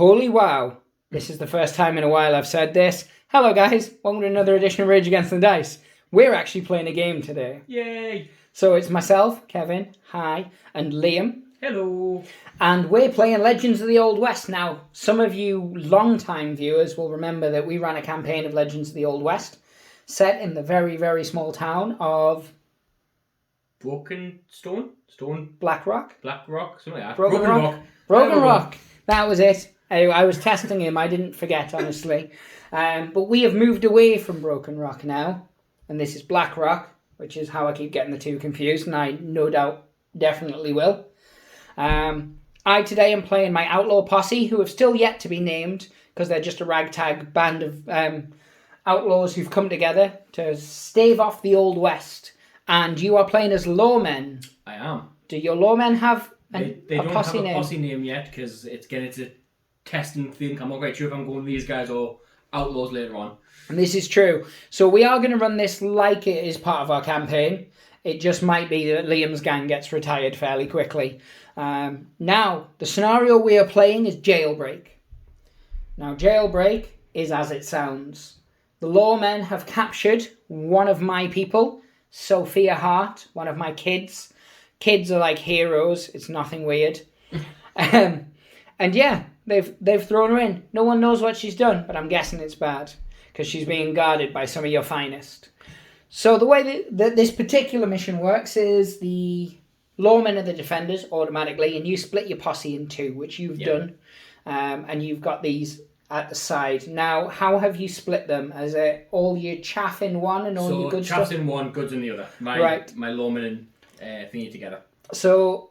Holy wow. This is the first time in a while I've said this. Hello guys, welcome to another edition of Rage Against the Dice. We're actually playing a game today. Yay! So it's myself, Kevin, hi, and Liam. Hello! And we're playing Legends of the Old West. Now, some of you long-time viewers will remember that we ran a campaign of Legends of the Old West set in the very, very small town of... Broken Black Rock? Black Rock? Something like that. Broken Rock. Broken Rock. That was it. I was testing him. I didn't forget, honestly. But we have moved away from Broken Rock now. And this is Black Rock, which is how I keep getting the two confused. And I no doubt definitely will. I today am playing my Outlaw Posse, who have still yet to be named, because they're just a ragtag band of outlaws who've come together to stave off the Old West. And you are playing as lawmen. I am. Do your lawmen have they don't have a posse name yet, because it's getting to testing thing. I'm not quite sure if I'm going these guys or outlaws later on. And this is true. So we are going to run this like it is part of our campaign. It just might be that Liam's gang gets retired fairly quickly. Now, the scenario we are playing is Jailbreak. Now, Jailbreak is as it sounds. The lawmen have captured one of my people, Sophia Hart, one of my kids. Kids are like heroes. It's nothing weird. And yeah, they've thrown her in. No one knows what she's done, but I'm guessing it's bad because she's being guarded by some of your finest. So the way that this particular mission works is the lawmen are the defenders automatically, and you split your posse in two, which you've done, and you've got these at the side. Now, how have you split them? Is it all your chaff in one and all your good stuff? So chaff's in one, goods in the other. My lawmen and thingy together. So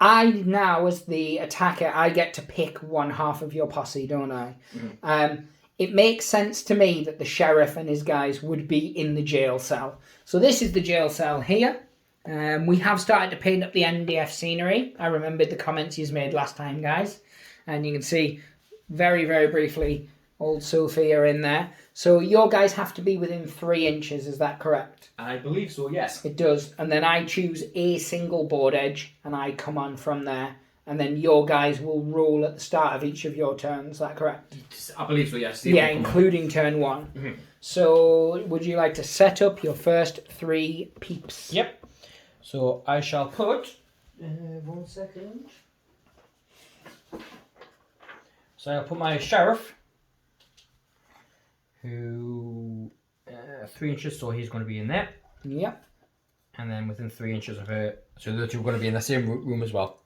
I now, as the attacker, I get to pick one half of your posse, don't I? Mm-hmm. It makes sense to me that the sheriff and his guys would be in the jail cell. So this is the jail cell here. We have started to paint up the NDF scenery. I remembered the comments you made last time, guys. And you can see very, very briefly old Sophia in there. So your guys have to be within 3 inches, is that correct? I believe so, yes. It does. And then I choose a single board edge and I come on from there. And then your guys will roll at the start of each of your turns, is that correct? I believe so, yes. Yeah, including turn 1. Mm-hmm. So would you like to set up your first 3 peeps? Yep. So I shall put... 1 second. So I'll put my sheriff, who 3 inches, so he's going to be in there. Yep. And then within 3 inches of her, so the two are going to be in the same room as well.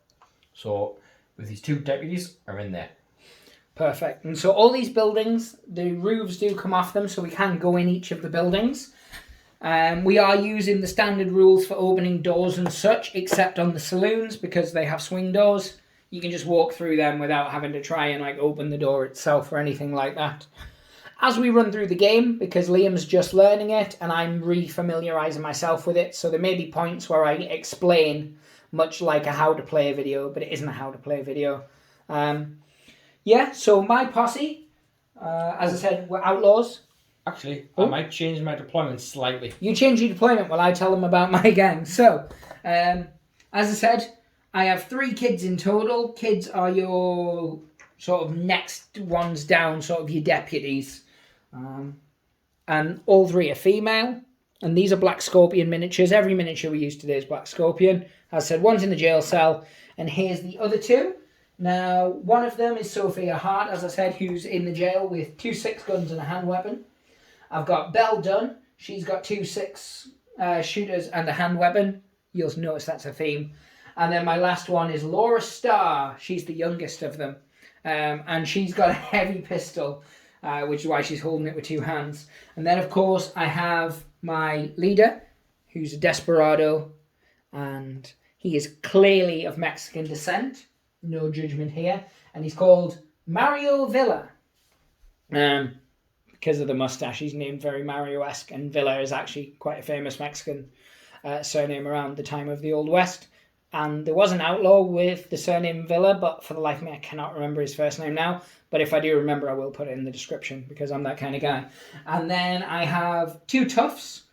So with these 2 deputies are in there. Perfect. And so all these buildings, the roofs do come off them, so we can go in each of the buildings. We are using the standard rules for opening doors and such, except on the saloons, because they have swing doors. You can just walk through them without having to try and open the door itself or anything like that. As we run through the game, because Liam's just learning it and I'm re-familiarising myself with it, so there may be points where I explain much like a how to play a video, but it isn't a how to play video. So my posse, as I said, we're outlaws. Actually, I might change my deployment slightly. You change your deployment while I tell them about my gang. So, as I said, I have 3 kids in total. Kids are your sort of next ones down, sort of your deputies. And all 3 are female. And these are Black Scorpion miniatures. Every miniature we use today is Black Scorpion. As I said, one's in the jail cell. And here's the other 2. Now, one of them is Sophia Hart, as I said, who's in the jail with 2 6 guns and a hand weapon. I've got Belle Dunn. She's got 2 6 shooters and a hand weapon. You'll notice that's a theme. And then my last one is Laura Starr. She's the youngest of them. And she's got a heavy pistol, which is why she's holding it with 2 hands. And then, of course, I have my leader, who's a desperado. And he is clearly of Mexican descent. No judgment here. And he's called Mario Villa. Because of the mustache, he's named very Mario-esque. And Villa is actually quite a famous Mexican surname around the time of the Old West. And there was an outlaw with the surname Villa, but for the life of me, I cannot remember his first name now. But if I do remember, I will put it in the description, because I'm that kind of guy. And then I have 2 toughs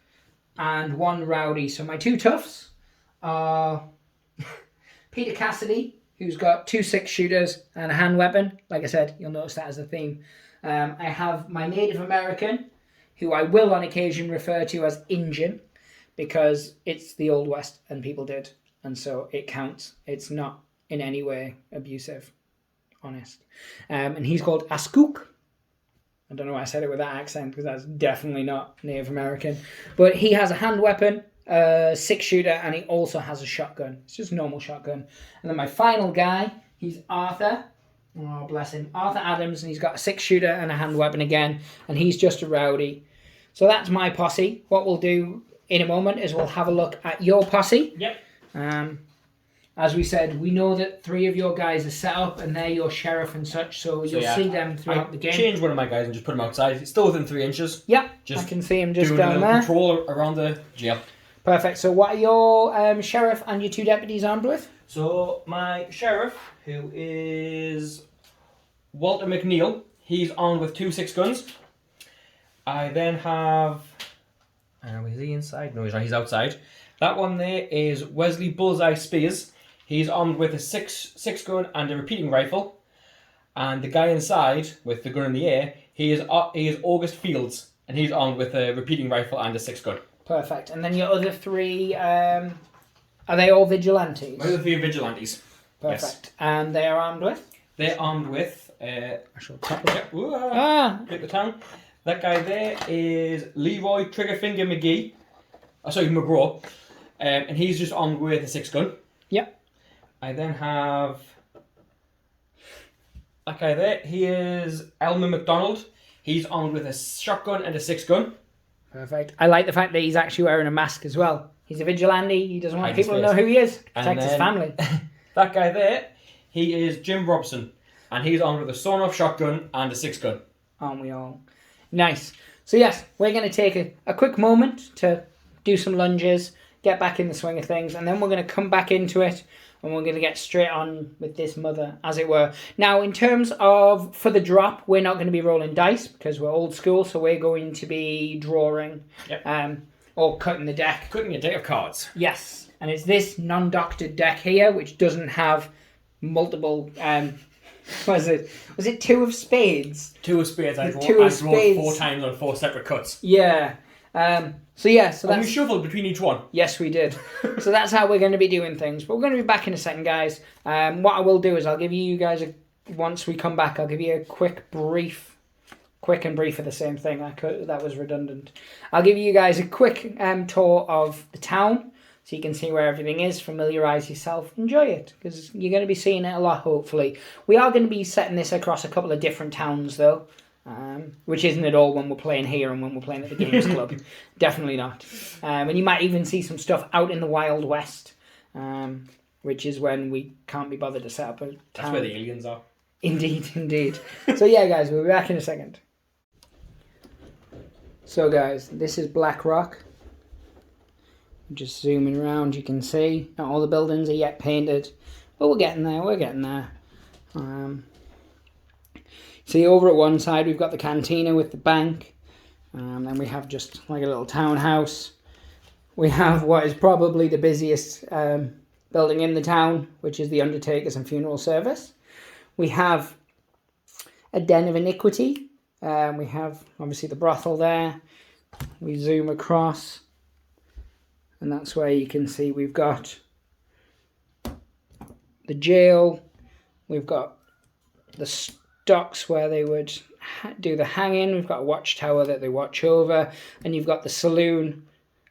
and 1 rowdy. So my 2 toughs are Peter Cassidy, who's got 2 6-shooters and a hand weapon. Like I said, you'll notice that as a theme. I have my Native American, who I will on occasion refer to as Injun, because it's the Old West and people did, and so it counts. It's not in any way abusive, honest. And he's called Askook. I don't know why I said it with that accent, because that's definitely not Native American. But he has a hand weapon, a 6-shooter, and he also has a shotgun. It's just a normal shotgun. And then my final guy, he's Arthur. Oh, bless him. Arthur Adams, and he's got a 6-shooter and a hand weapon again, and he's just a rowdy. So that's my posse. What we'll do in a moment is we'll have a look at your posse. Yep. As we said, we know that 3 of your guys are set up and they're your sheriff and such, so you'll see them throughout the game. Change one of my guys and just put him outside. He's still within 3 inches. Yep, just I can see him just doing down a there. Patrol around the jail. Perfect. So what are your sheriff and your 2 deputies armed with? So my sheriff, who is Walter McNeil, he's armed with 2 6 guns. I then have... is he inside? No, he's not. He's outside. That one there is Wesley Bullseye Spears. He's armed with a 6 gun and a repeating rifle. And the guy inside with the gun in the air, he is August Fields, and he's armed with a repeating rifle and a 6 gun. Perfect. And then your other 3, are they all vigilantes? My other 3 are vigilantes. Perfect. Yes. And they are armed with? They're armed with... I shall tap it. Hit the town. That guy there is Leroy Triggerfinger McGee. Oh, sorry, McGraw. And he's just armed with a 6 gun. Yep. I then have that guy there. He is Elmer McDonald. He's armed with a shotgun and a 6 gun. Perfect. I like the fact that he's actually wearing a mask as well. He's a vigilante. He doesn't want people to know who he is. Protects his family. That guy there, he is Jim Robson. And he's armed with a sawn-off shotgun and a 6 gun. Aren't we all? Nice. So yes, we're going to take a quick moment to do some lunges, get back in the swing of things, and then we're going to come back into it, and we're going to get straight on with this mother, as it were. Now, in terms of, for the drop, we're not going to be rolling dice, because we're old school, so we're going to be drawing, or cutting the deck. Cutting a deck of cards. Yes, and it's this non-doctored deck here, which doesn't have multiple... was it 2 of spades? 2 of spades. I draw 4 times on 4 separate cuts. Yeah. So that's... And we shuffled between each one. Yes, we did. So that's how we're going to be doing things. But we're going to be back in a second, guys. What I will do is I'll give you guys, once we come back, I'll give you a quick and brief of the same thing. That was redundant. I'll give you guys a quick tour of the town, so you can see where everything is, familiarise yourself, enjoy it, because you're going to be seeing it a lot, hopefully. We are going to be setting this across a couple of different towns, though, which isn't at all when we're playing here and when we're playing at the Games Club. Definitely not. And you might even see some stuff out in the Wild West, which is when we can't be bothered to set up a town. That's where the aliens are. Indeed. So yeah, guys, we'll be back in a second. So guys, this is Black Rock. Just zooming around, you can see not all the buildings are yet painted, but we're getting there. See, over at one side we've got the cantina with the bank, then we have just like a little townhouse. We have what is probably the busiest building in the town, which is the Undertakers and Funeral Service. We have a Den of Iniquity. We have obviously the brothel there. We zoom across, and that's where you can see we've got the jail, we've got the stocks where they would do the hanging, we've got a watchtower that they watch over, and you've got the saloon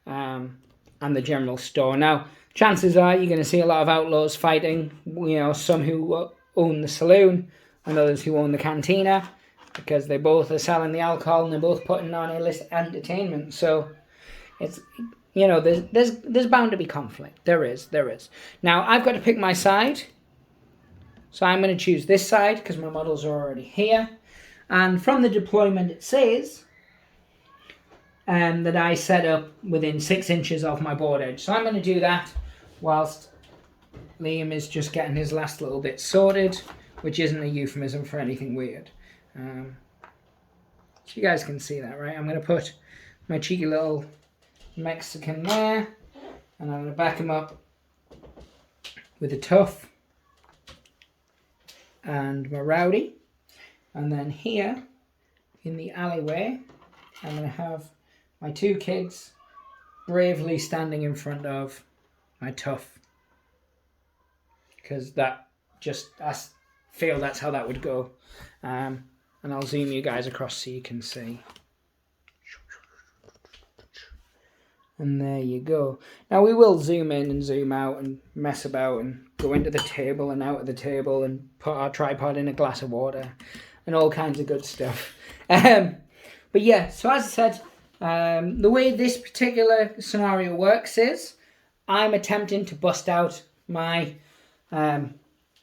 and the general store. Now, chances are you're going to see a lot of outlaws fighting, some who own the saloon and others who own the cantina, because they both are selling the alcohol and they're both putting on illicit entertainment. So it's... there's bound to be conflict. There is. Now, I've got to pick my side. So I'm going to choose this side because my models are already here. And from the deployment, it says that I set up within 6 inches of my board edge. So I'm going to do that whilst Liam is just getting his last little bit sorted, which isn't a euphemism for anything weird. So you guys can see that, right? I'm going to put my cheeky little Mexican there, and I'm going to back him up with a tough, and my Rowdy. And then here in the alleyway, I'm going to have my 2 kids bravely standing in front of my Tough. Because I feel that's how that would go. And I'll zoom you guys across so you can see. And there you go. Now we will zoom in and zoom out and mess about and go into the table and out of the table and put our tripod in a glass of water and all kinds of good stuff. But yeah, so as I said, the way this particular scenario works is I'm attempting to bust out my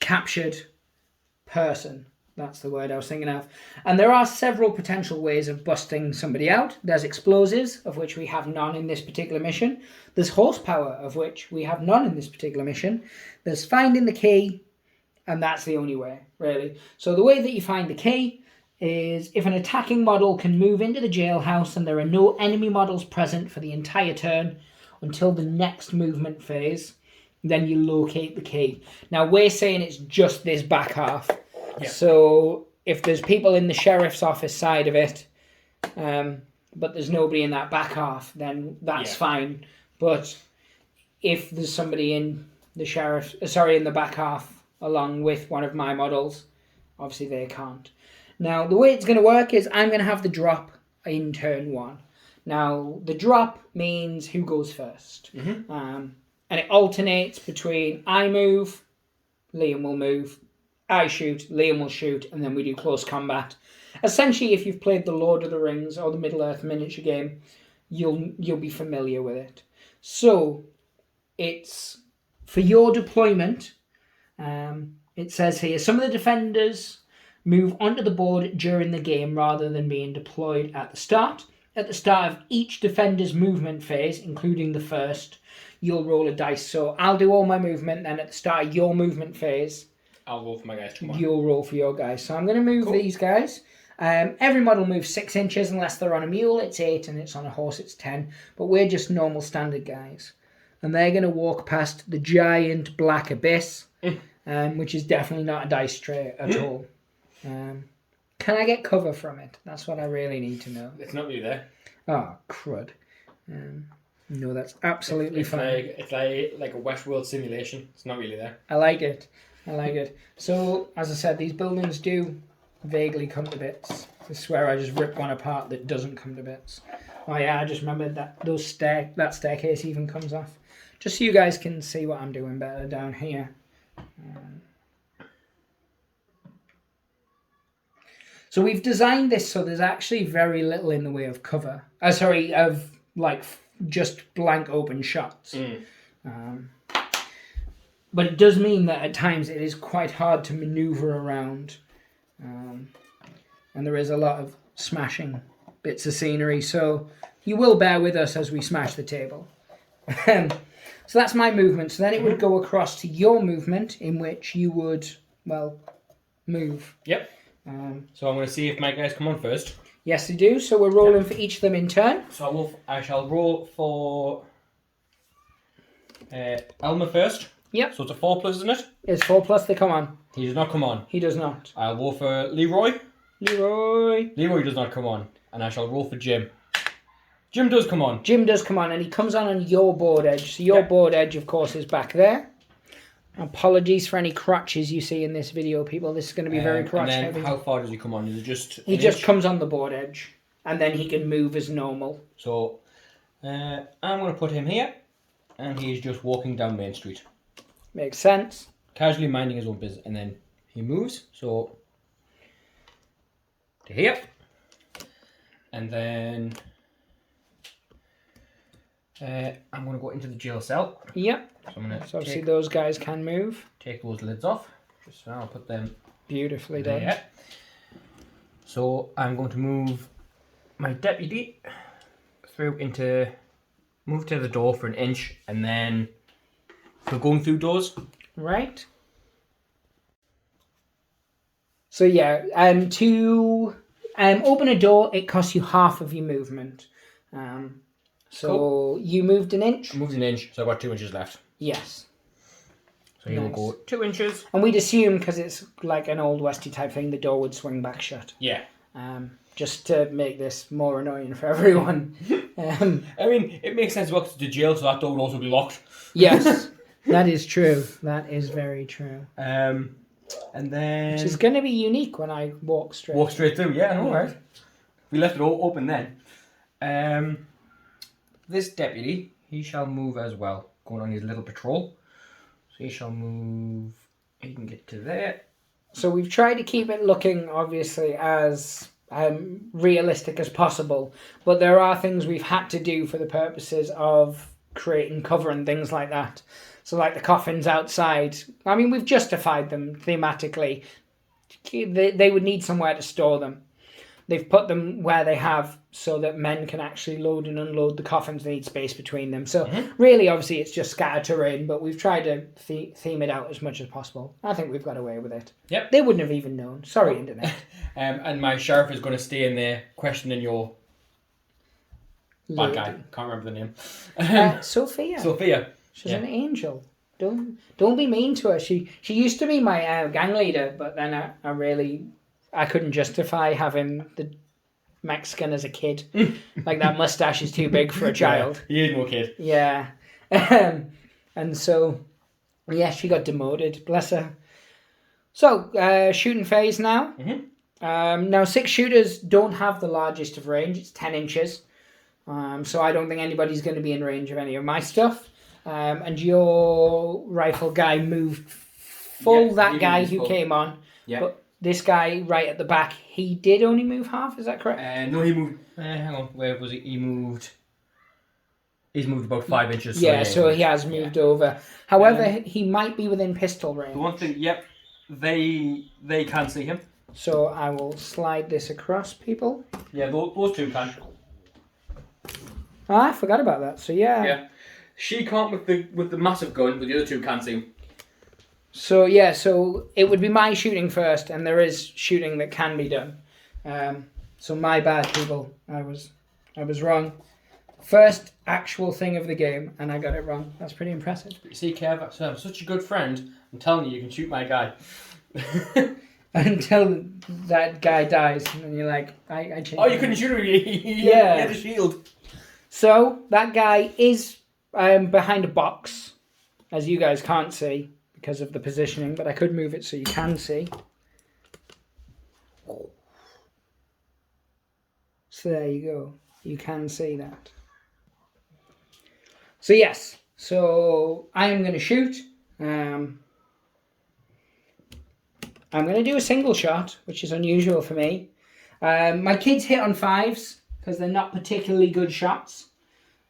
captured person. That's the word I was thinking of. And there are several potential ways of busting somebody out. There's explosives, of which we have none in this particular mission. There's horsepower, of which we have none in this particular mission. There's finding the key, and that's the only way, really. So the way that you find the key is if an attacking model can move into the jailhouse and there are no enemy models present for the entire turn until the next movement phase, then you locate the key. Now, we're saying it's just this back half. Yeah. So if there's people in the sheriff's office side of it, but there's nobody in that back half, then that's fine. But if there's somebody in the in the back half along with one of my models, obviously they can't. Now, the way it's going to work is I'm going to have the drop in turn 1. Now, the drop means who goes first. Mm-hmm. And it alternates between I move, Liam will move, I shoot, Liam will shoot, and then we do close combat. Essentially, if you've played the Lord of the Rings or the Middle-earth miniature game, you'll be familiar with it. So, it's for your deployment. It says here, some of the defenders move onto the board during the game rather than being deployed at the start. At the start of each defender's movement phase, including the first, you'll roll a dice. So I'll do all my movement, then at the start of your movement phase, I'll roll for my guys tomorrow. You'll roll for your guys. So I'm going to move these guys. Every model moves 6 inches unless they're on a mule. It's 8, and it's on a horse. It's 10. But we're just normal standard guys. And they're going to walk past the giant black abyss, which is definitely not a dice tray at all. Can I get cover from it? That's what I really need to know. It's not really there. Oh, crud. No, that's absolutely fine. It's like a Westworld simulation. It's not really there. I like it. So, as I said, these buildings do vaguely come to bits. I swear I just ripped one apart that doesn't come to bits. Oh yeah, I just remembered that that staircase even comes off. Just so you guys can see what I'm doing better down here. So we've designed this so there's actually very little in the way of cover. Of like just blank open shots. But it does mean that at times it is quite hard to maneuver around. And there is a lot of smashing bits of scenery. So you will bear with us as we smash the table. So that's my movement. So then it would go across to your movement in which you would, move. Yep. So I'm going to see if my guys come on first. Yes, they do. So we're rolling for each of them in turn. So I shall roll for Elmer first. Yep. So it's a 4+, isn't it? It's 4+, they come on. He does not come on. He does not. I'll roll for Leroy. Leroy does not come on. And I shall roll for Jim. Jim does come on. And he comes on your board edge. So your board edge, of course, is back there. Apologies for any crotches you see in this video, people. This is going to be very crotch and then heavy. How far does he come on? Is it just He just comes on the board edge. And then he can move as normal. So I'm going to put him here. And he's just walking down Main Street. Makes sense. Casually minding his own business. And then he moves. So to here. And then I'm going to go into the jail cell. Yep. So I'm going to obviously those guys can move. Take those lids off. Just so I'll put them beautifully done. Yeah. So I'm going to move my deputy move to the door for an inch, and then we're going through doors. Right. So yeah, to open a door, it costs you half of your movement. So cool. You moved an inch? I moved an inch, so I've got 2 inches left. Yes. So he will go 2 inches. And we'd assume, because it's like an old Westy type thing, the door would swing back shut. Yeah. Just to make this more annoying for everyone. I mean, it makes sense to walk to the jail, so that door would also be locked. Yes, that is true. That is very true. And then... Which is going to be unique when I walk straight. Walk straight through, yeah, I know, right? We left it all open then. This deputy, he shall move as well, going on his little patrol. So he shall move, he can get to there. So we've tried to keep it looking, obviously, as realistic as possible. But there are things we've had to do for the purposes of creating cover and things like that. So like the coffins outside, I mean, we've justified them thematically. They would need somewhere to store them. They've put them where they have so that men can actually load and unload the coffins. They need space between them. So really, obviously, it's just scattered terrain, but we've tried to theme it out as much as possible. I think we've got away with it. Yep. They wouldn't have even known. Sorry, Internet. And my sheriff is going to stay in there questioning your bad guy. Can't remember the name. Sophia. Sophia. She's an angel. Don't be mean to her. She used to be my gang leader, but then I couldn't justify having the Mexican as a kid. Like that mustache is too big for a child. Yeah, he is no kid. Yeah. And so, yeah, she got demoted. Bless her. So, shooting phase now. Now, 6 shooters don't have the largest of range. It's 10 inches. So I don't think anybody's going to be in range of any of my stuff. And your rifle guy moved full, that guy who came on. Yeah. But this guy right at the back, he did only move half, is that correct? No, he moved, hang on, where was he? He's moved about 5 inches. So he has moved over. However, he might be within pistol range. The one thing, they can see him. So I will slide this across, people. Yeah, those two can. Oh, I forgot about that, so yeah. Yeah. She can't with the massive gun, but the other two can see him. So yeah, so it would be my shooting first, and there is shooting that can be done. So my bad, people. I was wrong. First actual thing of the game, and I got it wrong. That's pretty impressive. You see, Kev, I'm such a good friend. I'm telling you can shoot my guy. Until that guy dies, and you're like, I changed. Oh, you couldn't shoot him. He had a shield. So that guy is behind a box, as you guys can't see because of the positioning, but I could move it so you can see. So there you go. You can see that. So yes, so I am going to shoot. I'm going to do a single shot, which is unusual for me. My kids hit on 5s because they're not particularly good shots.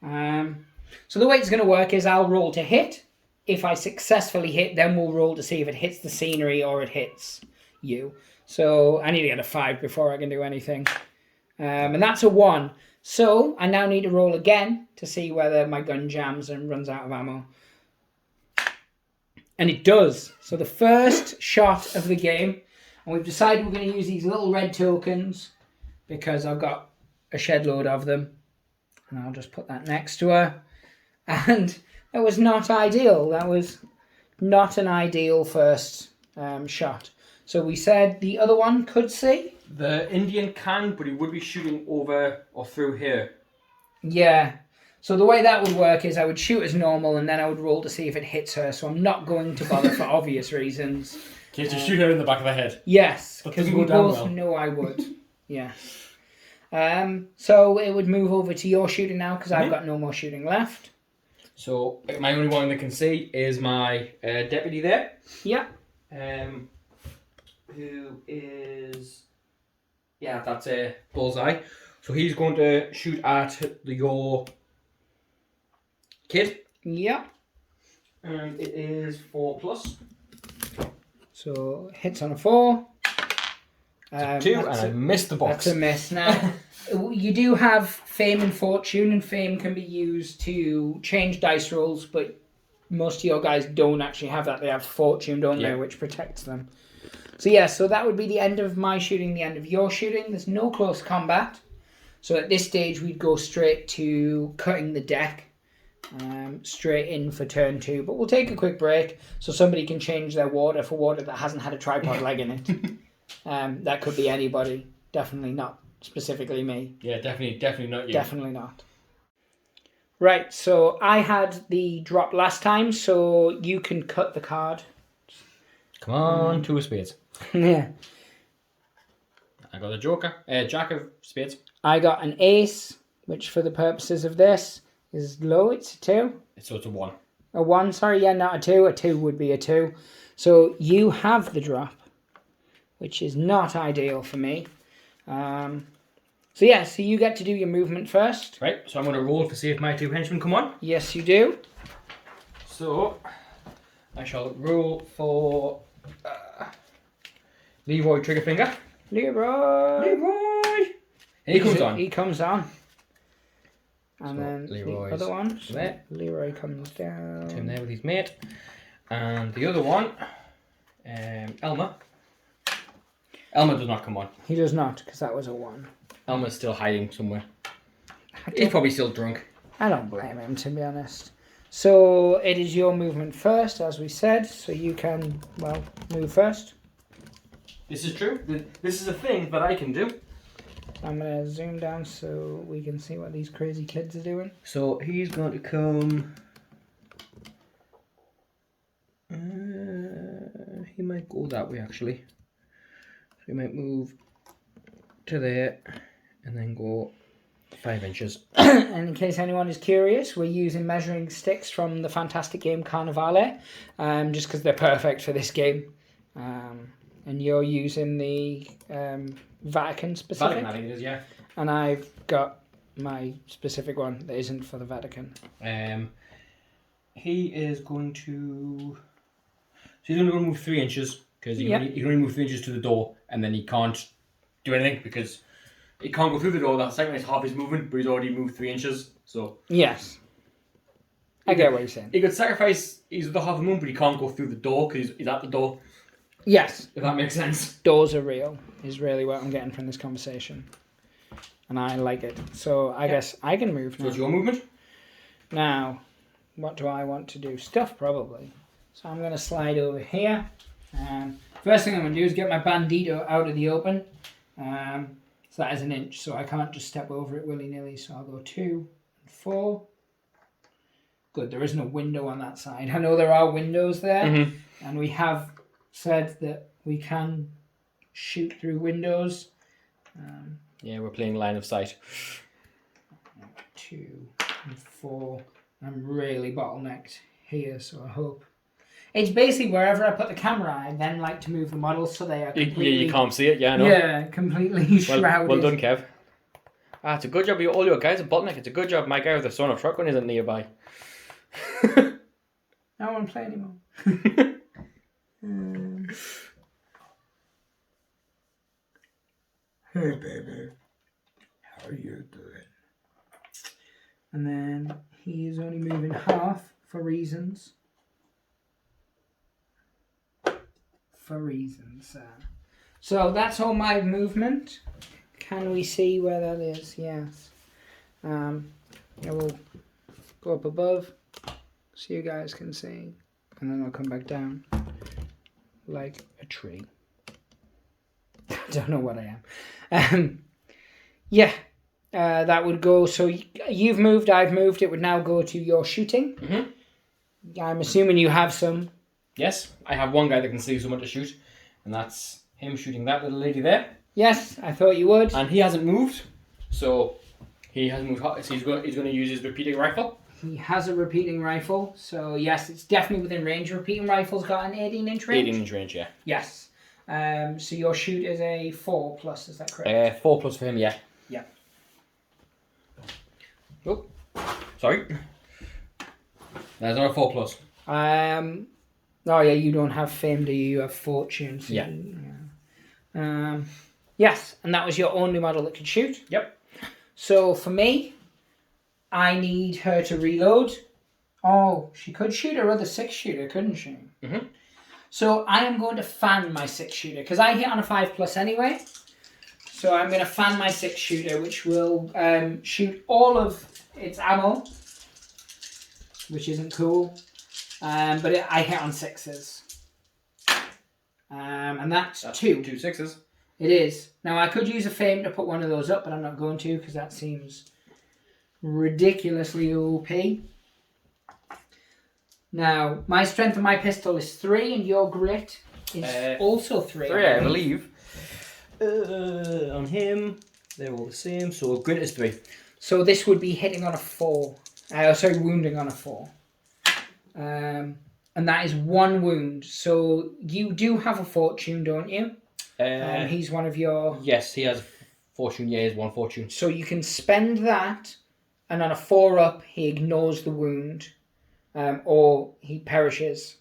So the way it's going to work is I'll roll to hit. If I successfully hit, then we'll roll to see if it hits the scenery or it hits you. So I need to get a 5 before I can do anything. And that's a 1. So I now need to roll again to see whether my gun jams and runs out of ammo. And it does. So the first shot of the game, and we've decided we're going to use these little red tokens because I've got a shed load of them. And I'll just put that next to her. And that was not ideal. That was not an ideal first shot. So we said the other one could see. The Indian can, but he would be shooting over or through here. Yeah. So the way that would work is I would shoot as normal and then I would roll to see if it hits her. So I'm not going to bother for obvious reasons. Okay, just shoot her in the back of the head. Yes, because we both know I would. Yeah. So it would move over to your shooting now because I've got no more shooting left. So my only one that can see is my deputy there. Yeah. Who is... Yeah, that's a bullseye. So he's going to shoot at your kid. Yeah. And it is 4+. So hits on a 4. 2, and I missed the box. That's a miss. Now, you do have fame and fortune, and fame can be used to change dice rolls, but most of your guys don't actually have that. They have fortune, don't they, which protects them. So yeah, so that would be the end of my shooting, the end of your shooting. There's no close combat. So at this stage, we'd go straight to cutting the deck. straight in for turn 2. But we'll take a quick break so somebody can change their water for water that hasn't had a tripod leg in it. That could be anybody. Definitely not specifically me. Yeah, definitely not you. Definitely not. Right, so I had the drop last time, so you can cut the card. Come on, 2 of spades. Yeah. I got a joker, jack of spades. I got an ace, which for the purposes of this is low. It's a 2. So it's a 1. A 1, sorry, yeah, not a 2. A 2 would be a 2. So you have the drop, which is not ideal for me. So you get to do your movement first. Right, so I'm going to roll to see if my 2 henchmen come on. Yes, you do. So I shall roll for Leroy Triggerfinger. Leroy! He comes on. He comes on. And So then Leroy's the other one. So there. Leroy comes down. Him there with his mate. And the other one, Elmer. Elmer does not come on. He does not, because that was a 1. Elmer's still hiding somewhere. He's probably still drunk. I don't blame him, to be honest. So it is your movement first, as we said. So you can, move first. This is true. This is a thing that I can do. I'm going to zoom down so we can see what these crazy kids are doing. So he's going to come... he might go that way, actually. So he might move to there and then go 5 inches. And in case anyone is curious, we're using measuring sticks from the fantastic game Carnivale, just because they're perfect for this game. And you're using the Vatican specific. Vatican, I think it is, yeah. And I've got my specific one that isn't for the Vatican. He is going to... So he's going to move 3 inches, because he can only move 3 inches to the door, and then he can't do anything, because he can't go through the door. That second is half his movement, but he's already moved 3 inches, so... Yes. I get what you're saying. He could sacrifice his other half of the movement, but he can't go through the door, because he's at the door. Yes. If that makes sense. Doors are real, is really what I'm getting from this conversation. And I like it. So I guess I can move now. So it's your movement? Now, what do I want to do? Stuff, probably. So I'm going to slide over here. First thing I'm going to do is get my Bandito out of the open. So that is an inch, so I can't just step over it willy-nilly. So I'll go 2 and 4. Good, there isn't a window on that side. I know there are windows there, and we have said that we can shoot through windows. Yeah, we're playing line of sight. 2 and 4. I'm really bottlenecked here, so I hope. It's basically wherever I put the camera, I then like to move the models so they are completely... You can't see it, yeah, I know. Yeah, completely shrouded. Well done, Kev. It's a good job all your guys are bottleneck. It's a good job my guy with the son of truck one isn't nearby. I don't want to play anymore. Hey, baby. How are you doing? And then he is only moving half for reasons. So that's all my movement. Can we see where that is? Yes. I will go up above so you guys can see. And then I'll come back down like a tree. I don't know what I am. That would go. So you've moved, I've moved. It would now go to your shooting. I'm assuming you have some. Yes, I have one guy that can see someone to shoot, and that's him shooting that little lady there. Yes, I thought you would. And he hasn't moved, so he hasn't moved. So he's going to use his repeating rifle. He has a repeating rifle, so yes, it's definitely within range. Repeating rifle's got an 18-inch range. 18-inch range, yeah. Yes. So your shoot is a 4+, is that correct? 4+ for him, yeah. Yeah. Oh, sorry. There's not a 4+. Oh yeah, you don't have fame, do you? You have fortune. So yeah. Yes, and that was your only model that could shoot? Yep. So for me, I need her to reload. Oh, she could shoot her other 6-shooter, couldn't she? So I am going to fan my 6-shooter, because I hit on a 5+ anyway. So I'm going to fan my 6-shooter, which will shoot all of its ammo which isn't cool. But I hit on 6s. And that's 2. 2 6s. It is. Now, I could use a fame to put one of those up, but I'm not going to because that seems ridiculously OP. Now, my strength of my pistol is 3, and your grit is also 3. 3, I believe. On him, they're all the same. So grit is 3. So this would be hitting on a 4. Wounding on a 4. And that is 1 wound. So you do have a fortune, don't you? He's one of your... Yes, he has fortune. Yeah, he has 1 fortune. So you can spend that, and on a 4 up, he ignores the wound. Or he perishes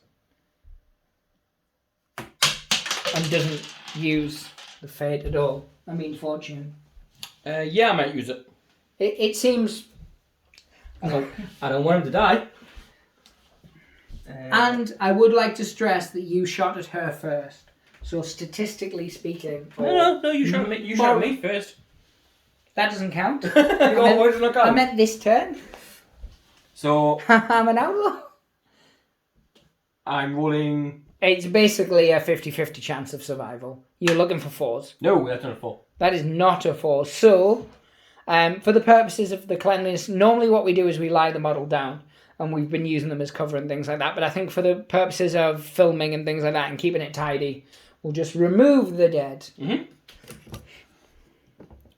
and doesn't use the fate at all. I mean, fortune. Yeah, I might use it. It seems... I don't want him to die. And I would like to stress that you shot at her first. So statistically speaking... No, you shot at me. You shot at me first. That doesn't count. Why does it not count? I meant this turn. So... I'm an outlaw. I'm rolling... It's basically a 50-50 chance of survival. You're looking for 4s. No, that's not a 4. That is not a 4. So, for the purposes of the cleanliness, normally what we do is we lie the model down. And we've been using them as cover and things like that. But I think for the purposes of filming and things like that and keeping it tidy, we'll just remove the dead. Mm-hmm.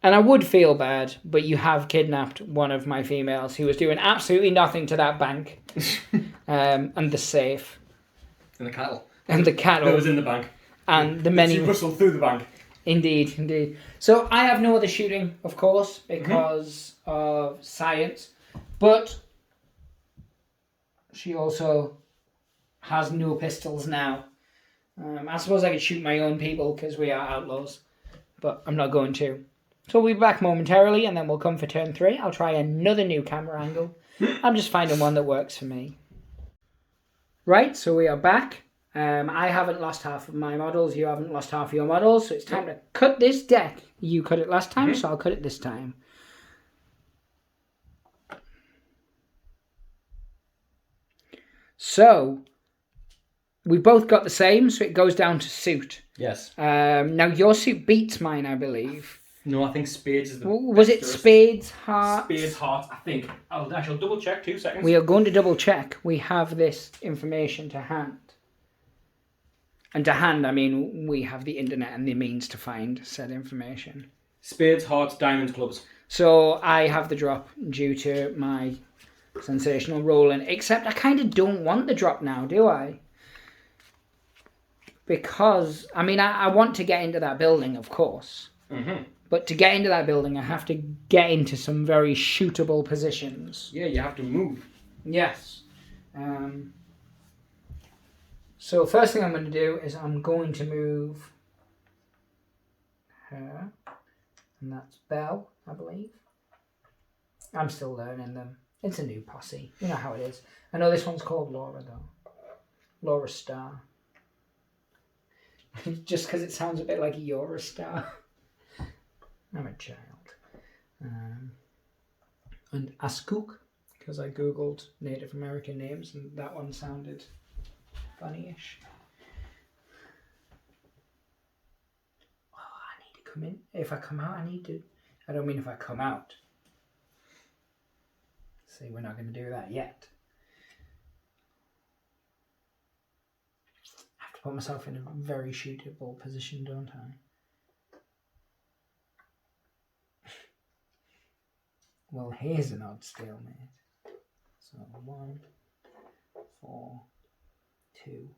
And I would feel bad, but you have kidnapped one of my females who was doing absolutely nothing to that bank. And the safe. And the cattle. And the cattle. That was in the bank. And the many... She rustled through the bank. Indeed. So I have no other shooting, of course, because of science. But she also has no pistols now. I suppose I could shoot my own people because we are outlaws. But I'm not going to. So we'll be back momentarily and then we'll come for turn 3. I'll try another new camera angle. I'm just finding one that works for me. Right, so we are back. I haven't lost half of my models. You haven't lost half of your models. So it's time to cut this deck. You cut it last time, so I'll cut it this time. So, we both got the same, so it goes down to suit. Yes. Now, your suit beats mine, I believe. No, I think spades is the Was it spades, hearts? Spades, hearts, I think. I shall double check, 2 seconds. We are going to double check. We have this information to hand. And to hand, I mean, we have the internet and the means to find said information. Spades, hearts, diamonds, clubs. So I have the drop due to my sensational rolling. Except I kind of don't want the drop now, do I? Because, I mean, I want to get into that building, of course. Mm-hmm. But to get into that building, I have to get into some very shootable positions. Yeah, you have to move. Yes. So first thing I'm going to do is I'm going to move her. And that's Belle, I believe. I'm still learning them. It's a new posse. You know how it is. I know this one's called Laura, though. Laura Star. Just because it sounds a bit like Eurostar. I'm a child. And Askuk, because I googled Native American names and that one sounded funny-ish. Oh, I need to come in. If I come out, I don't mean if I come out. See, we're not going to do that yet. I have to put myself in a very shootable position, don't I? Well, here's an odd stalemate. So 1, 4, 2.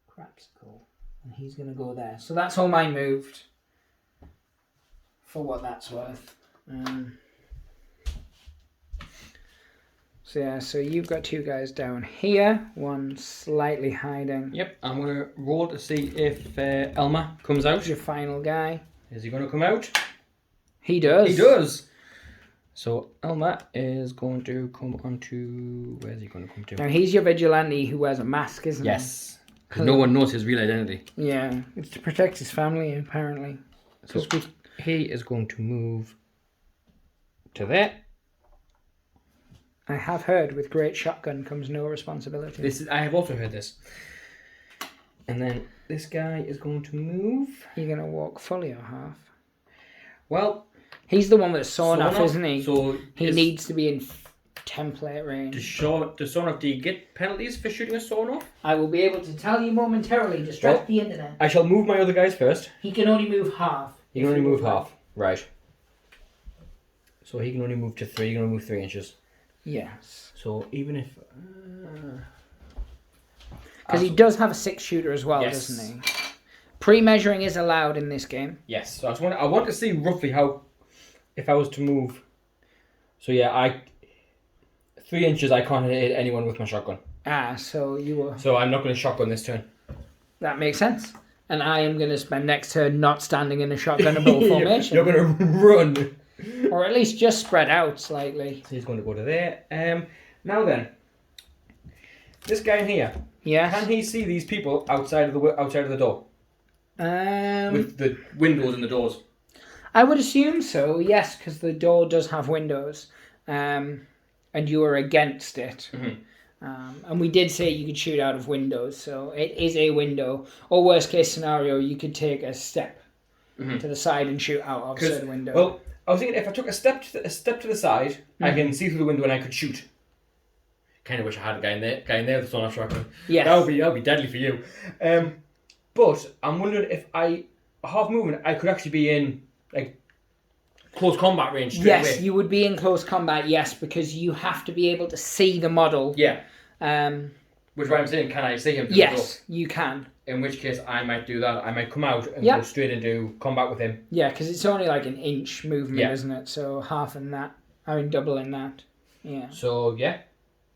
Crapsicle. And he's going to go there. So that's all mine moved. For what that's worth. So yeah, so you've got 2 guys down here. One slightly hiding. Yep, I'm going to roll to see if Elmer comes out. Your final guy. Is he going to come out? He does. He does. So Elmer is going to come onto... Where's he going to come to? Now he's your vigilante who wears a mask, isn't he? Yes. Because no one knows his real identity. Yeah, it's to protect his family, apparently. So he is going to move to there. I have heard with great shotgun comes no responsibility. I have also heard this. And then this guy is going to move. You're going to walk fully or half? Well, he's the one with a sawn off, isn't he? So he needs to be in template range. To sawn off, do you get penalties for shooting a sawn off? I will be able to tell you momentarily. Distract the internet. I shall move my other guys first. He can only move half. He can only move half. Right. So he can only move to 3. He can only move 3 inches. Yes. So even if... Because he does have a 6-shooter as well, Yes. doesn't he? Pre-measuring is allowed in this game. Yes. So I want to see roughly how... If I was to move... So yeah, 3 inches I can't hit anyone with my shotgun. Ah, so you were... So I'm not going to shotgun this turn. That makes sense. And I am going to spend next turn not standing in a shotgunnable formation. You're going to run. Or at least just spread out slightly. So he's going to go to there. Now then, this guy in here. Yes. Can he see these people outside of the door with the windows and the doors? I would assume so. Yes, because the door does have windows, and you are against it. Mm-hmm. And we did say you could shoot out of windows, so it is a window. Or worst case scenario, you could take a step to the side and shoot out of said window. Well, I was thinking if I took a step to the side, I can see through the window and I could shoot. Kind of wish I had a guy in there with a sawn-off shotgun. Yes. That would be deadly for you. But I'm wondering if half movement, I could actually be in like close combat range straight away. Yes, you would be in close combat. Yes, because you have to be able to see the model. Yeah. Which is why I'm saying, can I see him? Yes, you can. In which case, I might do that. I might come out and go straight into combat with him. Yeah, because it's only like an inch movement, Yeah. isn't it? So half in that. I mean, double in that. Yeah. So, yeah.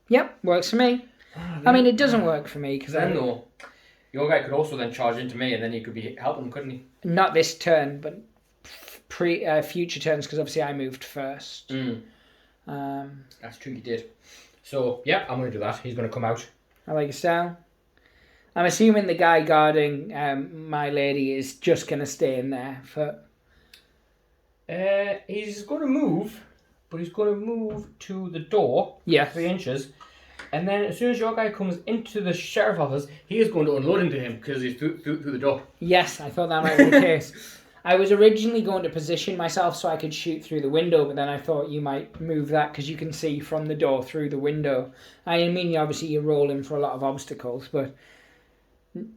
Yep, works for me. I mean, it doesn't work for me because Then, though, your guy could also then charge into me and then he could be helping, couldn't he? not this turn, but future turns because obviously I moved first. That's true, you did. So, yeah, I'm going to do that. He's going to come out. I like your style. I'm assuming the guy guarding my lady is just going to stay in there for... He's going to move, but he's going to move to the door, Yeah. 3 inches, and then as soon as your guy comes into the sheriff's office, he is going to unload into him because he's through the door. Yes, I thought that might be the case. I was originally going to position myself so I could shoot through the window, but then I thought you might move that because you can see from the door through the window. I mean, obviously you're rolling for a lot of obstacles, but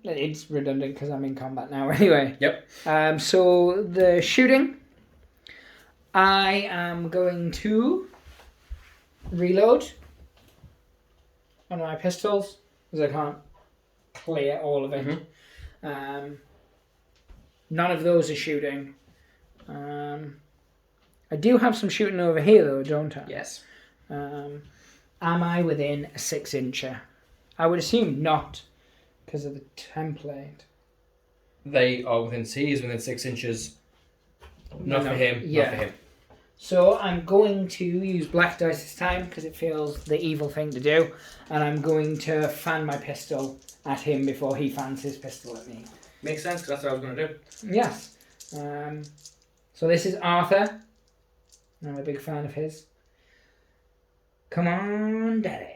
it's redundant because I'm in combat now anyway. Yep. So the shooting, I am going to reload on my pistols because I can't clear all of it. None of those are shooting. I do have some shooting over here though, don't I? Yes. Am I within a 6-incher? I would assume not because of the template. They are within, he's within 6 inches. Not for him. Yeah. Not for him. So I'm going to use black dice this time because it feels the evil thing to do. And I'm going to fan my pistol at him before he fans his pistol at me. Makes sense because that's what I was going to do. Yes. So this is Arthur. I'm a big fan of his. Come on, daddy.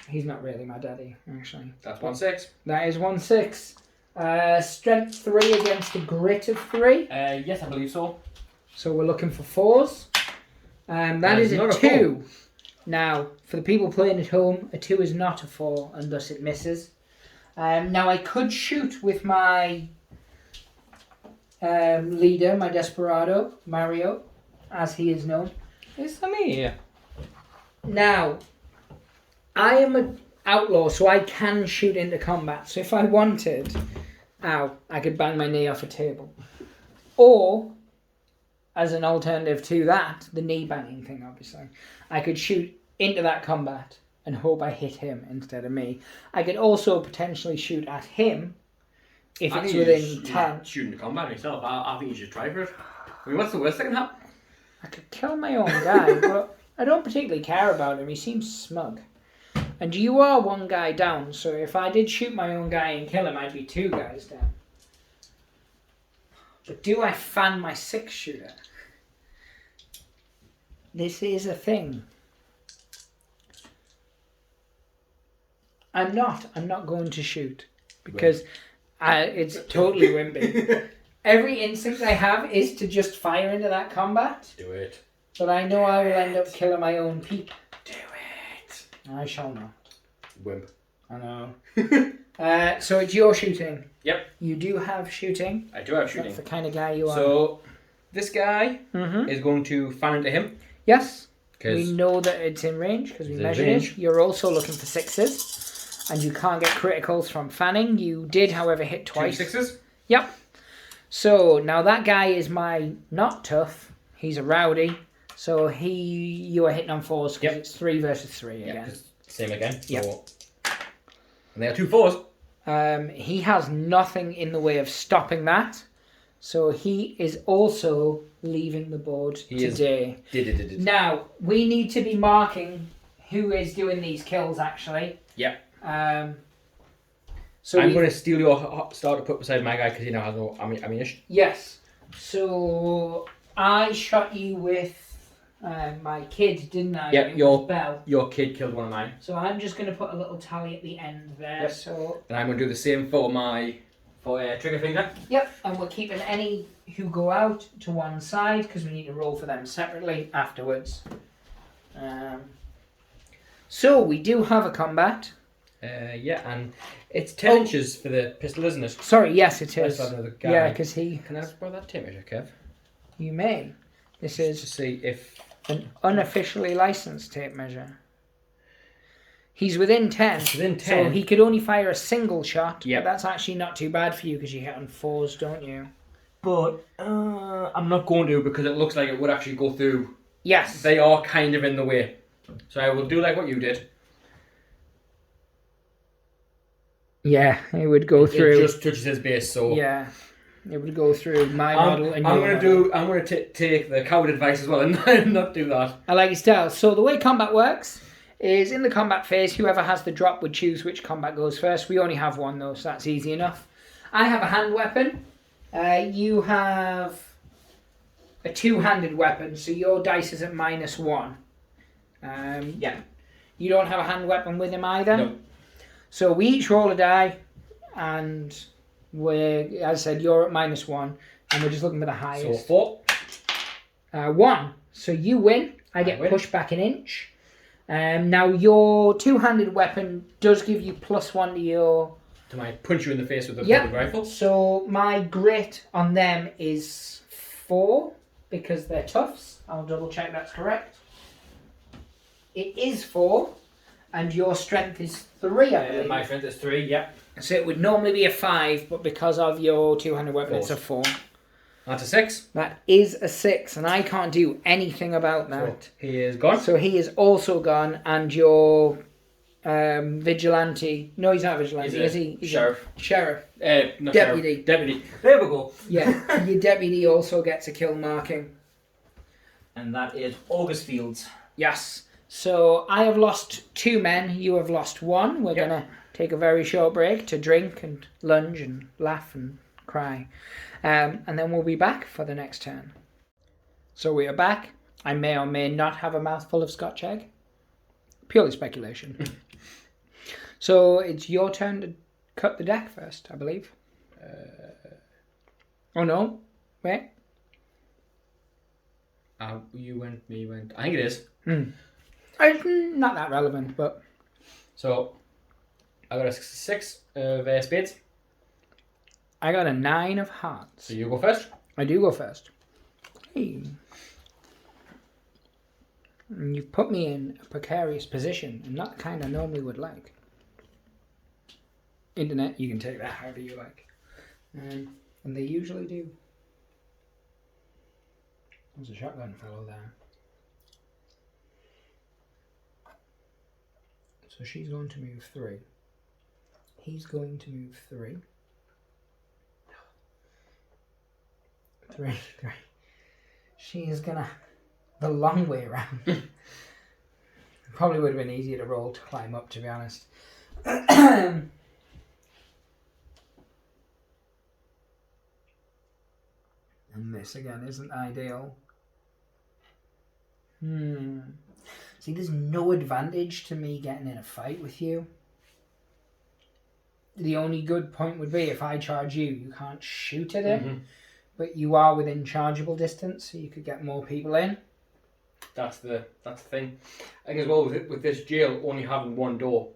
He's not really my daddy, actually. That's 1-6. That is 1-6. Strength 3 against a grit of 3. Yes, I believe so. So we're looking for 4s. That is a 2. Now, for the people playing at home, a 2 is not a 4, and thus it misses. Now, I could shoot with my leader, my desperado, Mario, as he is known. Is that me? Now, I am an outlaw, so I can shoot into combat. So if I wanted, I could bang my knee off a table. Or, as an alternative to that, the knee banging thing, obviously, I could shoot into that combat and hope I hit him instead of me. I could also potentially shoot at him if it's within 10. Shooting the combat myself. I think you should try for it. I mean, what's the worst that can happen? I could kill my own guy, but I don't particularly care about him. He seems smug. And you are 1 guy down, so if I did shoot my own guy and kill him, I'd be 2 guys down. But do I fan my 6-shooter? This is a thing. I'm not going to shoot because it's totally wimpy. Every instinct I have is to just fire into that combat. Do it. But I know I will end up killing my own peep. Do it. I shall not. Wimp. I know. So it's your shooting. Yep. You do have shooting. I do have shooting. That's the kind of guy you are. So this guy is going to fan into him. Yes. We know that it's in range because we measured it. You're also looking for 6s. And you can't get criticals from fanning. You did, however, hit twice. 2 6s? Yep. So now that guy is my not tough. He's a rowdy. So you are hitting on 4s because it's 3 versus 3 again. Same again. Yep. So, and they are 2 4s. He has nothing in the way of stopping that. So he is also leaving the board today. Now, we need to be marking who is doing these kills, actually. Yep. So I'm going to steal your starter put beside my guy because he now has no ammunition. Yes. So I shot you with my kid, didn't I? Yep, Bell. Your kid killed one of mine. So I'm just going to put a little tally at the end there. Yep. So. And I'm going to do the same for my trigger finger. Yep, and we're keeping any who go out to one side because we need to roll for them separately afterwards. So we do have a combat. Yeah, and it's 10 inches for the pistol, isn't it? Sorry, yes it is. Guy. Yeah, because he... Can I borrow that tape measure, Kev? You may. This is to see if... an unofficially licensed tape measure. He's within 10. Within 10. So he could only fire a single shot. Yep. But that's actually not too bad for you because you hit on 4s, don't you? But I'm not going to because it looks like it would actually go through. Yes. They are kind of in the way. So I will do like what you did. Yeah, it would go through. It just touches his base, so... Yeah, it would go through my model and I'm your going model. to take the coward advice as well and not do that. I like your style. So the way combat works is in the combat phase, whoever has the drop would choose which combat goes first. We only have one though, so that's easy enough. I have a hand weapon. You have a 2-handed weapon, so your dice is at -1. Yeah. You don't have a hand weapon with him either? No. So we each roll a die, and as I said, you're at -1, and we're just looking for the highest. So 4. 1. So you win. I get pushed back an inch. Now your 2-handed weapon does give you +1 to your... To my punch you in the face with a Yep. rifle. So my grit on them is 4 because they're toughs. I'll double check that's correct. It is 4, and your strength is 3, I believe. My strength is 3, yep. So it would normally be a 5, but because of your 2-handed weapon, it's a 4. That's a 6. That is a 6, and I can't do anything about that. So he is gone. So he is also gone, and your vigilante... No, he's not a vigilante, is he? He's Sheriff. Sheriff. Not Deputy. Sheriff. Deputy. There we go. Yeah, your deputy also gets a kill marking. And that is August Fields. Yes. So I have lost 2 men, you have lost 1. We're going to take a very short break to drink and lunge and laugh and cry. And then we'll be back for the next turn. So we are back. I may or may not have a mouthful of Scotch egg. Purely speculation. So it's your turn to cut the deck first, I believe. Oh no. Wait. You went, me went. I think it is. It's not that relevant, but... So, I got a 6 of spades. I got a 9 of hearts. So you go first. I do go first. Hey. And you've put me in a precarious position, and not the kind I normally would like. Internet, you can take that however you like. And they usually do. There's a shotgun fellow there. So she's going to move 3. He's going to move 3. 3. She is gonna the long way around. Probably would have been easier to roll to climb up, to be honest. And this again isn't ideal. See, there's no advantage to me getting in a fight with you. The only good point would be if I charge you, you can't shoot at it, but you are within chargeable distance, so you could get more people in. That's the thing. I think as well with this jail only having one door.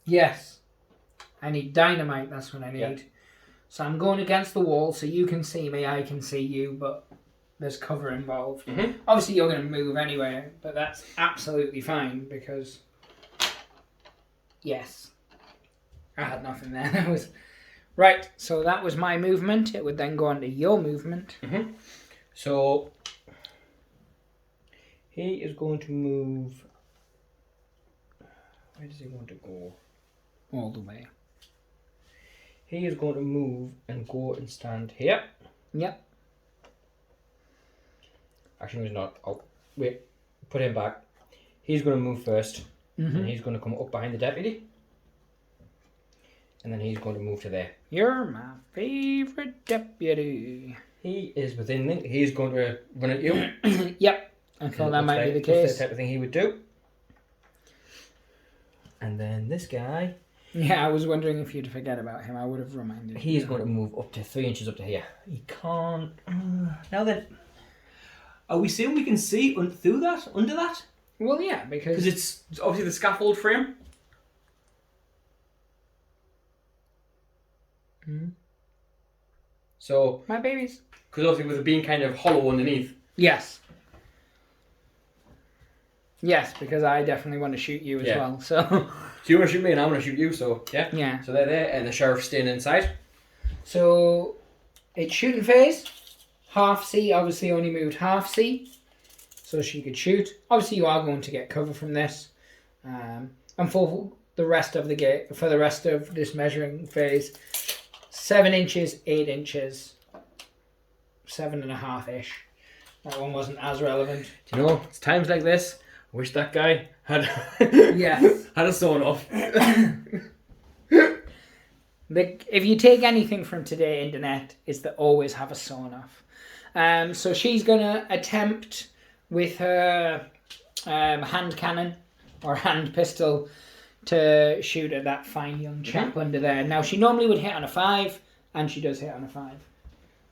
Yes. I need dynamite, that's what I need. Yeah. So I'm going against the wall so you can see me, I can see you, but there's cover involved. Obviously you're going to move anyway, but that's absolutely fine because, yes, I had nothing there. That was right. So that was my movement. It would then go on to your movement. So he is going to move. Where does he want to go? All the way. He is going to move and go and stand here. Yep. Actually, no, he's not. Oh, wait. Put him back. He's going to move first. And he's going to come up behind the deputy. And then he's going to move to there. You're my favourite deputy. He is within the... He's going to run at you. Yep. I thought that might be the case. That's the type of thing he would do. And then this guy... Yeah, I was wondering if you'd forget about him. I would have reminded you. He's going to move up to 3 inches up to here. He can't... Now then... Are we saying we can see through that? Under that? Well, yeah, because... Because it's obviously the scaffold frame. So... My babies. Because obviously with it being kind of hollow underneath. Yes. Yes, because I definitely want to shoot you as well, so... So you want to shoot me and I want to shoot you, so yeah. Yeah. So they're there and the sheriff's staying inside. So it's shooting phase. Half C, obviously only moved half C. So she could shoot. Obviously you are going to get cover from this. And for the rest of the game, for the rest of this measuring phase, 7 inches, 8 inches, 7.5-ish. That one wasn't as relevant. Do you know, it's times like this, I wish that guy had Yes. had a sawn off. If you take anything from today internet, is that always have a sawn off. So she's going to attempt with her hand cannon or hand pistol to shoot at that fine young chap under there. Now she normally would hit on a 5, and she does hit on a 5.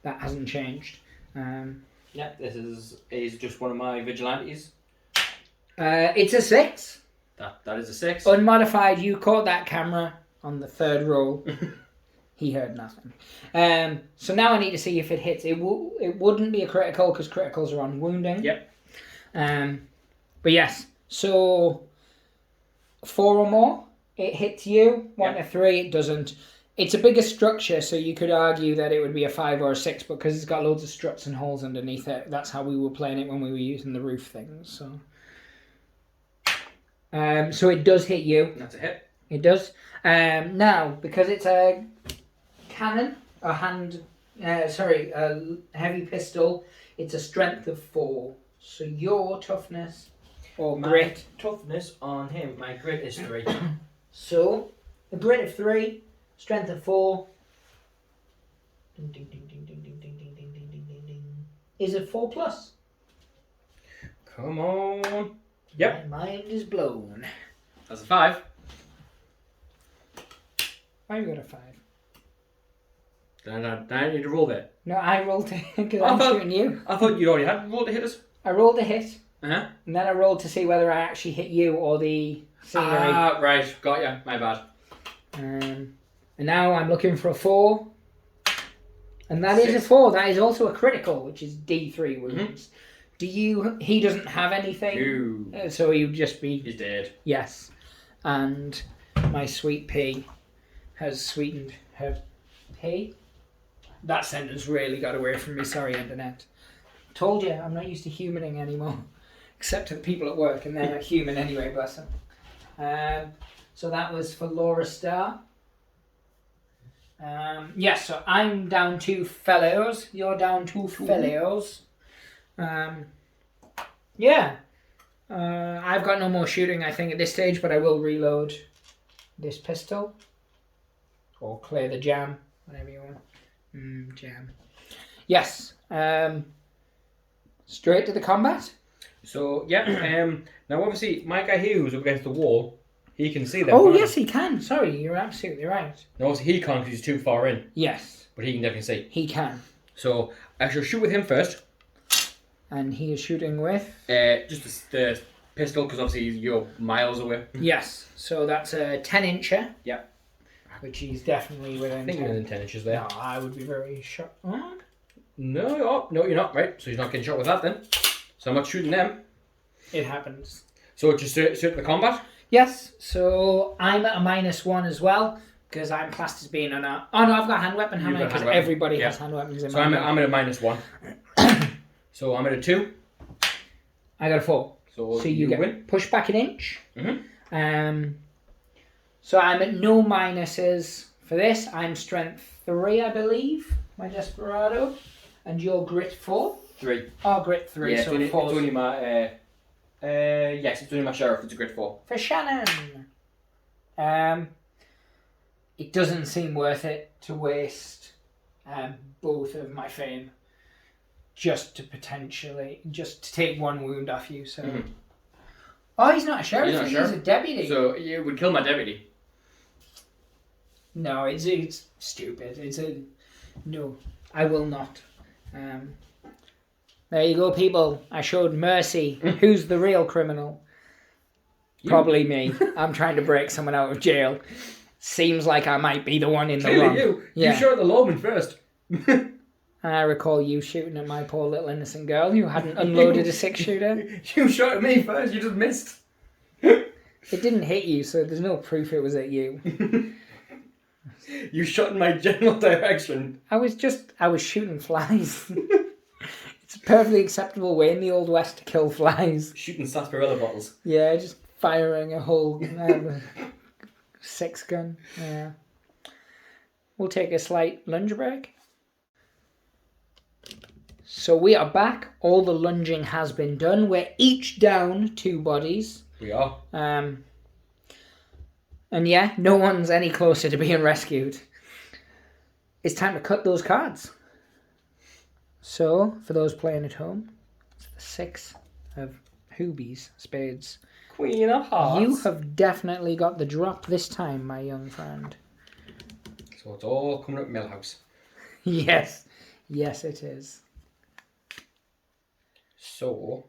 That hasn't changed. Yeah, this is just one of my vigilantes. It's a 6. That is a 6. Unmodified, you caught that camera on the 3rd roll. He heard nothing. So now I need to see if it hits. It wouldn't be a critical because criticals are on wounding. Yep. But yes, so 4 or more, it hits you. 1 to 3, it doesn't. It's a bigger structure, so you could argue that it would be a 5 or a 6 because it's got loads of struts and holes underneath it. That's how we were playing it when we were using the roof things. So it does hit you. That's a hit. It does. Now, because it's a cannon, a heavy pistol, it's a strength of 4. So your toughness or grit. Toughness on him. My grit is 3. So a grit of 3, strength of 4. Ding, ding, ding, ding, ding, ding, ding, ding, ding, ding, ding, ding, ding. Is it 4 plus? Come on. Yep. My mind is blown. That's a 5. I got a 5. I need to roll that. No, I rolled it because I'm shooting you. I thought you already had rolled to hit us. I rolled a hit. Uh-huh. And then I rolled to see whether I actually hit you or the scenery. Ah, right. Got ya. My bad. And now I'm looking for a 4. And that is a 4. That is also a critical, which is D3 wounds. He doesn't have anything. No. So he would just be... He's dead. Yes. And my sweet pea has sweetened her pea. That sentence really got away from me. Sorry, internet. Told you, I'm not used to humaning anymore. Except to the people at work, and they're not human anyway, bless them. So that was for Laura Starr. Yes, so I'm down 2 fellows. You're down 2 fellows. Yeah. I've got no more shooting, I think, at this stage, but I will reload this pistol. Or clear the jam, whatever you want. Jam. Yes. Straight to the combat. So yeah, now obviously my guy here who's up against the wall, he can see them. Oh can't yes, he can. Sorry, you're absolutely right. Now obviously he can't because he's too far in, Yes, but he can definitely see. he can. So I shall shoot with him first. And he is shooting with. Just the pistol because obviously you're miles away. Yes. So that's a 10-incher. Yeah. Which he's definitely within. I think you're within 10 inches there. No, I would be very shocked. Oh. No, you're not. Right, so he's not getting shot with that then. So I'm not shooting them. It happens. So just straight to the combat. Yes. So I'm at a -1 as well because I'm classed as being on a. Oh no, I've got hand weapon, haven't I? Because everybody has hand weapons in. So I'm at a -1. So I'm at a 2. I got a 4. So you get win. Push back an inch. Mm-hmm. So I'm at no minuses for this. I'm strength 3, I believe. My desperado, and your grit 4. 3. Oh, grit 3. Yeah, so it's only my. Yes, it's only my sheriff. It's a grit 4. For Shannon. It doesn't seem worth it to waste both of my fame just to take 1 wound off you. So. Mm-hmm. Oh, he's not a sheriff. He's not a He's sheriff. a deputy. So you would kill my deputy. No, it's stupid. No, I will not. There you go, people. I showed mercy. Who's the real criminal? You. Probably me. I'm trying to break someone out of jail. Seems like I might be the one in the wrong. You. Yeah. You shot the lawman first. I recall you shooting at my poor little innocent girl who hadn't unloaded a 6-shooter. You shot at me first. You just missed. It didn't hit you, so there's no proof it was at you. You shot in my general direction. I was shooting flies. It's a perfectly acceptable way in the Old West to kill flies. Shooting sarsaparilla bottles. Yeah, just firing a whole 6-gun. Yeah. We'll take a slight lunge break. So we are back. All the lunging has been done. We're each down 2 bodies. We are. And yeah, no one's any closer to being rescued. It's time to cut those cards. So, for those playing at home, it's the 6 of hoobies, spades. Queen of hearts. You have definitely got the drop this time, my young friend. So it's all coming up Millhouse. Yes. Yes, it is. So,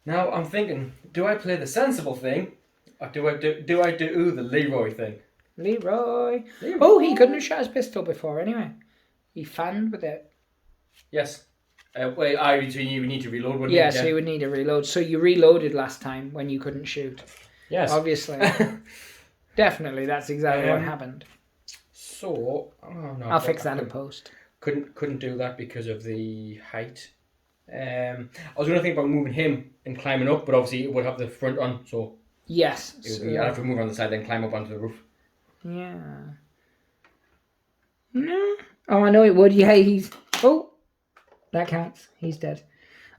now I'm thinking, do I play the sensible thing, or do I do the Leroy thing? Leroy. Oh, he couldn't have shot his pistol before anyway. He fanned with it. Yes. Wait, so you need to reload when Yes, he would need a reload. So you reloaded last time when you couldn't shoot. Yes. Obviously. Definitely, that's exactly what happened. So, oh no. I'll fix that in post. Couldn't do that because of the height. I was going to think about moving him and climbing up, but obviously it would have the front on, so yes. I'd have to move on the side, then climb up onto the roof. Yeah. No. Oh, I know it would. Yeah, oh, that counts. He's dead.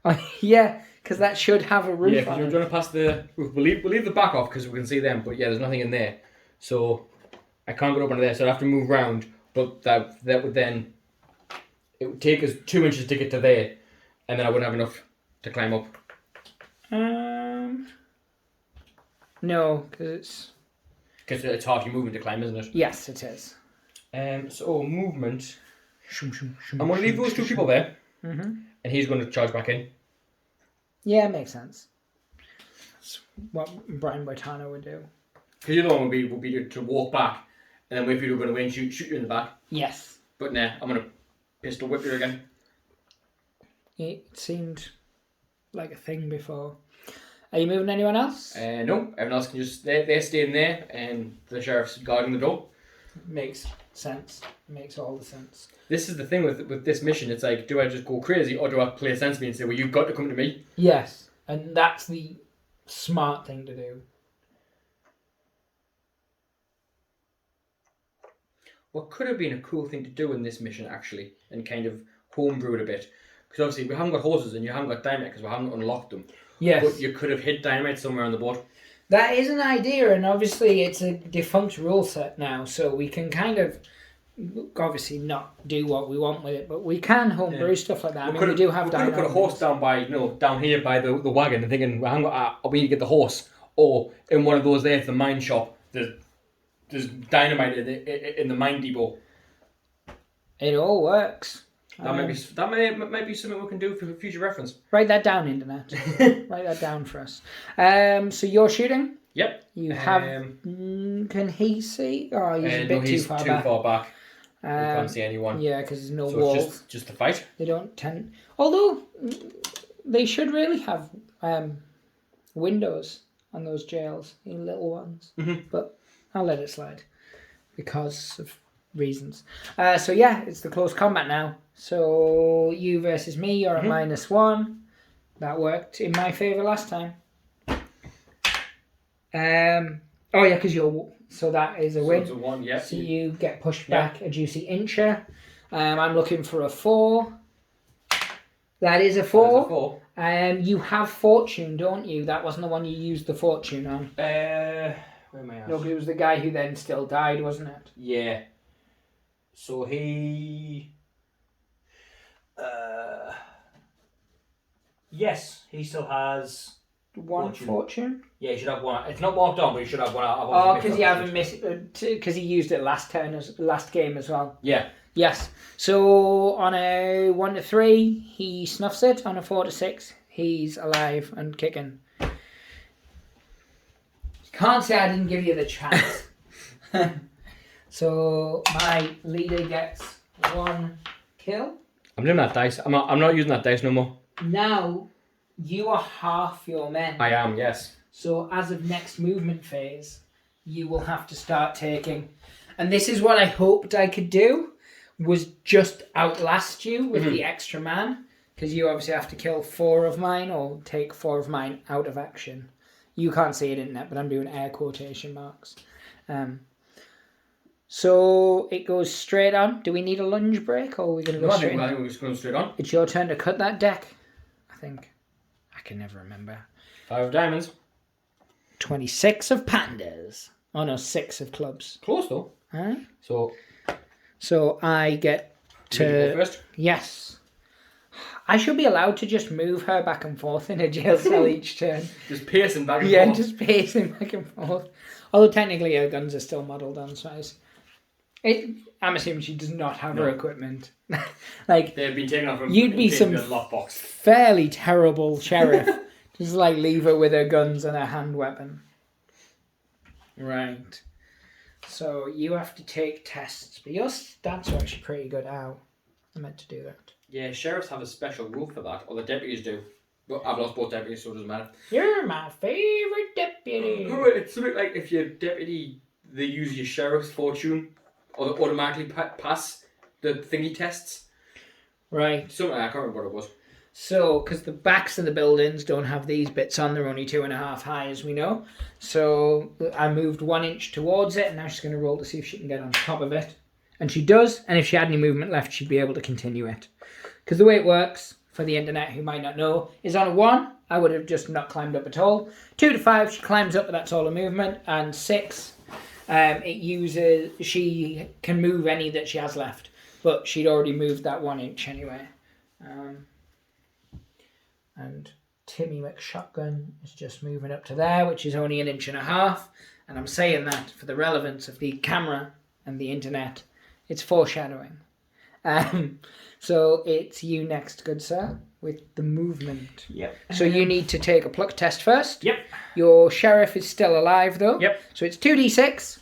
Oh, yeah, because that should have a roof. Yeah, because you're going to pass the roof. We'll leave the back off because we can see them, but yeah, there's nothing in there, so I can't get up onto there. So I'd have to move round, but that would then it would take us 2 inches to get to there, and then I wouldn't have enough to climb up. No, because it's half your movement to climb, isn't it? Yes, it is. So movement. I'm going to leave those 2 people there, and he's going to charge back in. Yeah, it makes sense. That's what Brian Boitano would do. Because the other one would be to walk back, and then wait for you to run away and shoot you in the back. Yes. But nah, I'm going to pistol whip you again. It seemed like a thing before. Are you moving anyone else? No, everyone else can just they're staying there, and the sheriff's guarding the door. Makes sense. Makes all the sense. This is the thing with this mission. It's like, do I just go crazy or do I play sensibly and say, well, you've got to come to me? Yes, and that's the smart thing to do. What could have been a cool thing to do in this mission, actually, and kind of homebrew it a bit, because obviously we haven't got horses and you haven't got dynamite because we haven't unlocked them. Yes. But you could have hid dynamite somewhere on the board. That is an idea, and obviously it's a defunct rule set now, so we can kind of obviously not do what we want with it, but we can homebrew stuff like that. We do have. We could have put a horse down here by the wagon and thinking, well, hang on, we need to get the horse. Or in one of those there, the mine shop, there's dynamite in the mine depot. It all works. That might be something we can do for future reference. Write that down, internet. Write that down for us. So you're shooting. Yep. You have. Can he see? Oh, he's a bit he's too too far far back. back. We can't see anyone. Yeah, because there's no so walls. It's just the fight. They don't tend. Although they should really have windows on those jails, in little ones. Mm-hmm. But I'll let it slide because of reasons. So yeah, it's the close combat now. So you versus me. You're at -1. That worked in my favour last time. Oh yeah, because you're. So that is a win. So it's a 1, yeah. So you get pushed back a juicy incher. I'm looking for a 4. That is a 4. That is a 4. You have fortune, don't you? That wasn't the one you used the fortune on. Where am I at? No, it was the guy who then still died, wasn't it? Yeah. So he... yes, he still has... One fortune? Yeah, he should have one. It's not marked on, but he should have one. Oh, because you haven't missed... Because he used it last game as well. Yeah. Yes. So on a 1 to 3, he snuffs it. On a 4 to 6, he's alive and kicking. Can't say I didn't give you the chance. So my leader gets 1 kill. I'm doing that dice. I'm not using that dice no more. Now you are half your men. I am, yes. So as of next movement phase, you will have to start taking. And this is what I hoped I could do, was just outlast you with the extra man. Because you obviously have to kill 4 of mine or take 4 of mine out of action. You can't see it in that, but I'm doing air quotation marks. So it goes straight on. Do we need a lunge break or are we going to go straight on? I think we're just going straight on. It's your turn to cut that deck, I think. I can never remember. 5 of diamonds. 26 of pandas. Oh no, 6 of clubs. Close though. Alright. So I get you go to... first? Yes. I should be allowed to just move her back and forth in a jail cell each turn. Just pacing back and forth. Yeah, just pacing back and forth. Although technically her guns are still modelled on size. I'm assuming she does not have her equipment. Like, they've been taken off from you'd be some lockbox. fairly terrible sheriff. Just like leave her with her guns and her hand weapon. Right. So you have to take tests, but your stats are actually pretty good. Ow. I meant to do that. Yeah, sheriffs have a special rule for that, or the deputies do. But I've lost both deputies, so it doesn't matter. You're my favourite deputy. It's something like if your deputy, they use your sheriff's fortune, or they automatically pass the thingy tests. Right. Something I can't remember what it was. So, because the backs of the buildings don't have these bits on, they're only 2.5 high, as we know. So I moved 1 inch towards it, and now she's going to roll to see if she can get on top of it. And she does, and if she had any movement left, she'd be able to continue it. Because the way it works, for the internet who might not know, is on a 1, I would have just not climbed up at all. 2 to 5, she climbs up, but that's all her movement. And 6, she can move any that she has left. But she'd already moved that 1 inch anyway. And Timmy McShotgun is just moving up to there, which is only 1.5 inches. And I'm saying that for the relevance of the camera and the internet. It's foreshadowing. So it's you next, good sir, with the movement. Yep. So you need to take a pluck test first. Yep. Your sheriff is still alive though. Yep. So it's 2d6.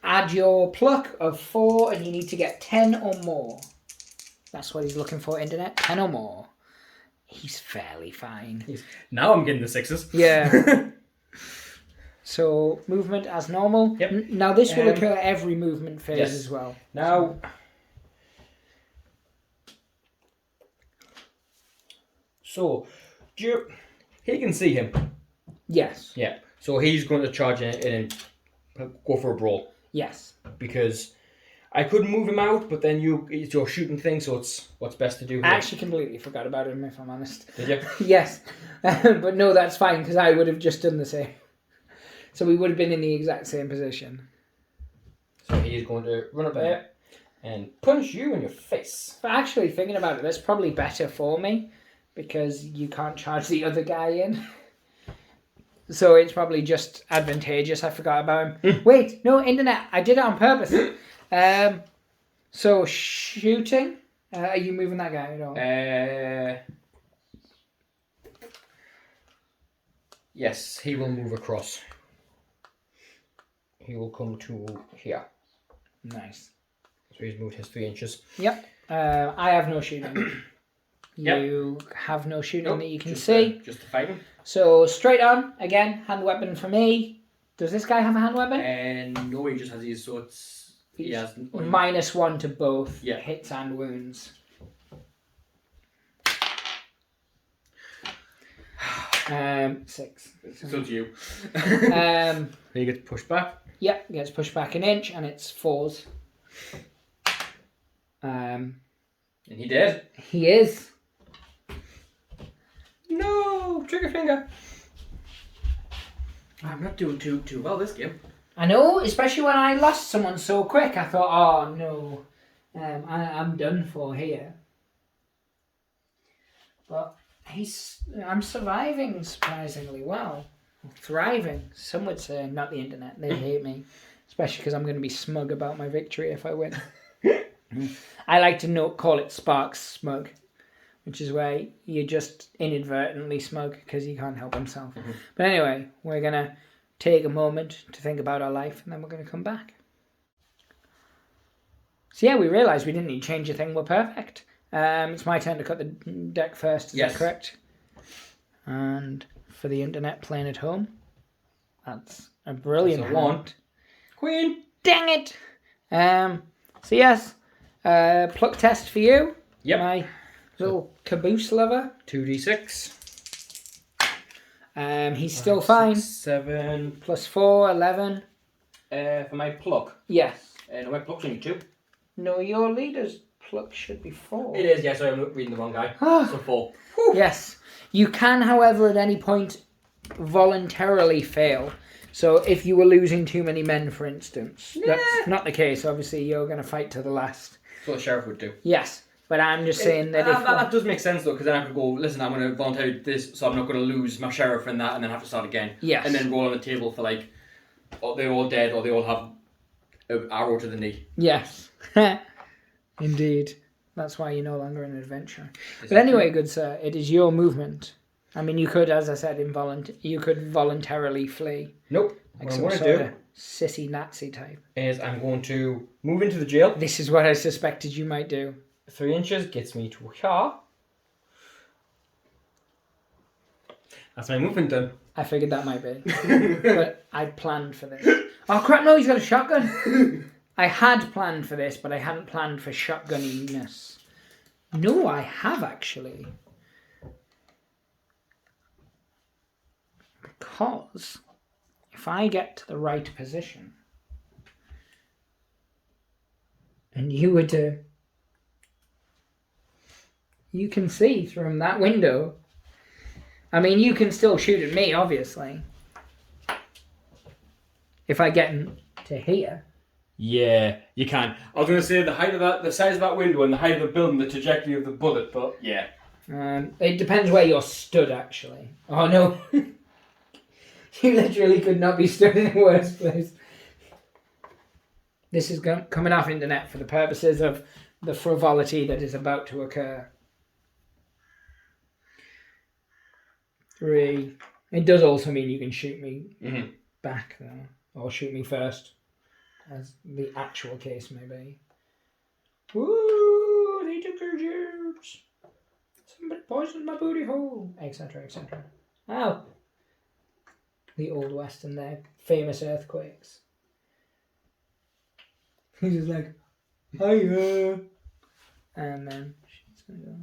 Add your pluck of 4 and you need to get 10 or more. That's what he's looking for, internet. 10 or more. He's fairly fine. Now I'm getting the 6s. Yeah. So movement as normal. Yep. Now this will occur every movement phase as well. Now, so he can see him. Yes. Yeah. So he's going to charge in and go for a brawl. Yes. Because I could move him out, but then it's your shooting thing, so it's what's best to do here. I actually completely forgot about him, if I'm honest. Did you? Yes. But no, that's fine, because I would have just done the same. So we would have been in the exact same position. So he's going to run up there. and punch you in your face. But actually, thinking about it, that's probably better for me because you can't charge the other guy in. So it's probably just advantageous. I forgot about him. Wait, no, internet. I did it on purpose. So shooting. Are you moving that guy at all? Yes, he will move across. He will come to here. Nice. So he's moved his 3 inches. Yep. I have no shooting. You have no shooting that you can see. Just the fighting. So straight on, again, hand weapon for me. Does this guy have a hand weapon? No, he just has these, so it's... He has... -1 to both hits and wounds. 6. So to you. He gets pushed back. Yep, gets pushed back an inch, and it's 4s. And he did. He is. No, trigger finger. I'm not doing too well this game. I know, especially when I lost someone so quick. I thought, oh no, I'm done for here. But I'm surviving surprisingly well. Thriving. Some would say, not the internet. They hate me, especially because I'm going to be smug about my victory if I win. I like to call it Sparks smug, which is where you're just inadvertently smug because you can't help himself. But anyway, we're going to take a moment to think about our life and then we're going to come back. So yeah, we realised we didn't need to change a thing. We're perfect. It's my turn to cut the deck first, is that correct? And for the internet playing at home, that's a brilliant hand. Queen! Dang it! So yes, pluck test for you. Yep. My little caboose lover. 2d6. He's still fine. 7. +4, 11. For my pluck. Yes. No, my pluck's only 2. No, your leader's pluck should be 4. It is, yeah, sorry, I'm reading the wrong guy. So 4. Whew. Yes. You can, however, at any point voluntarily fail. So if you were losing too many men, for instance, that's not the case. Obviously, you're going to fight to the last. That's what the sheriff would do. Yes, but I'm just saying that that does make sense, though, because then I could go, listen, I'm going to voluntarily do this, so I'm not going to lose my sheriff and that, and then have to start again. Yes. And then roll on the table for, like, oh, they're all dead, or they all have an arrow to the knee. Yes. Indeed. That's why you're no longer an adventurer. But anyway, good sir, it is your movement. I mean, you could, as I said, you could voluntarily flee. Nope. Like what some I'm sort going to of sissy Nazi type. is I'm going to move into the jail. This is what I suspected you might do. 3 inches gets me to here. That's my movement done. I figured that might be. But I'd planned for this. Oh crap, no, he's got a shotgun. I had planned for this, but I hadn't planned for shotgunniness. No, I have actually. Because if I get to the right position and you were to... You can see from that window. I mean, you can still shoot at me, obviously. If I get to here. Yeah, you can. I was going to say the height of that, the size of that window and the height of the building, the trajectory of the bullet, but yeah. It depends where you're stood, actually. Oh, no. You literally could not be stood in a worse place. This is coming off internet for the purposes of the frivolity that is about to occur. 3. It does also mean you can shoot me back, though. Or shoot me first. As the actual case may be. Woo! They took your jibs. Somebody poisoned my booty hole. Etc. etc. Ow! The Old West and their famous earthquakes. He's just like, hiya! And then she's gonna go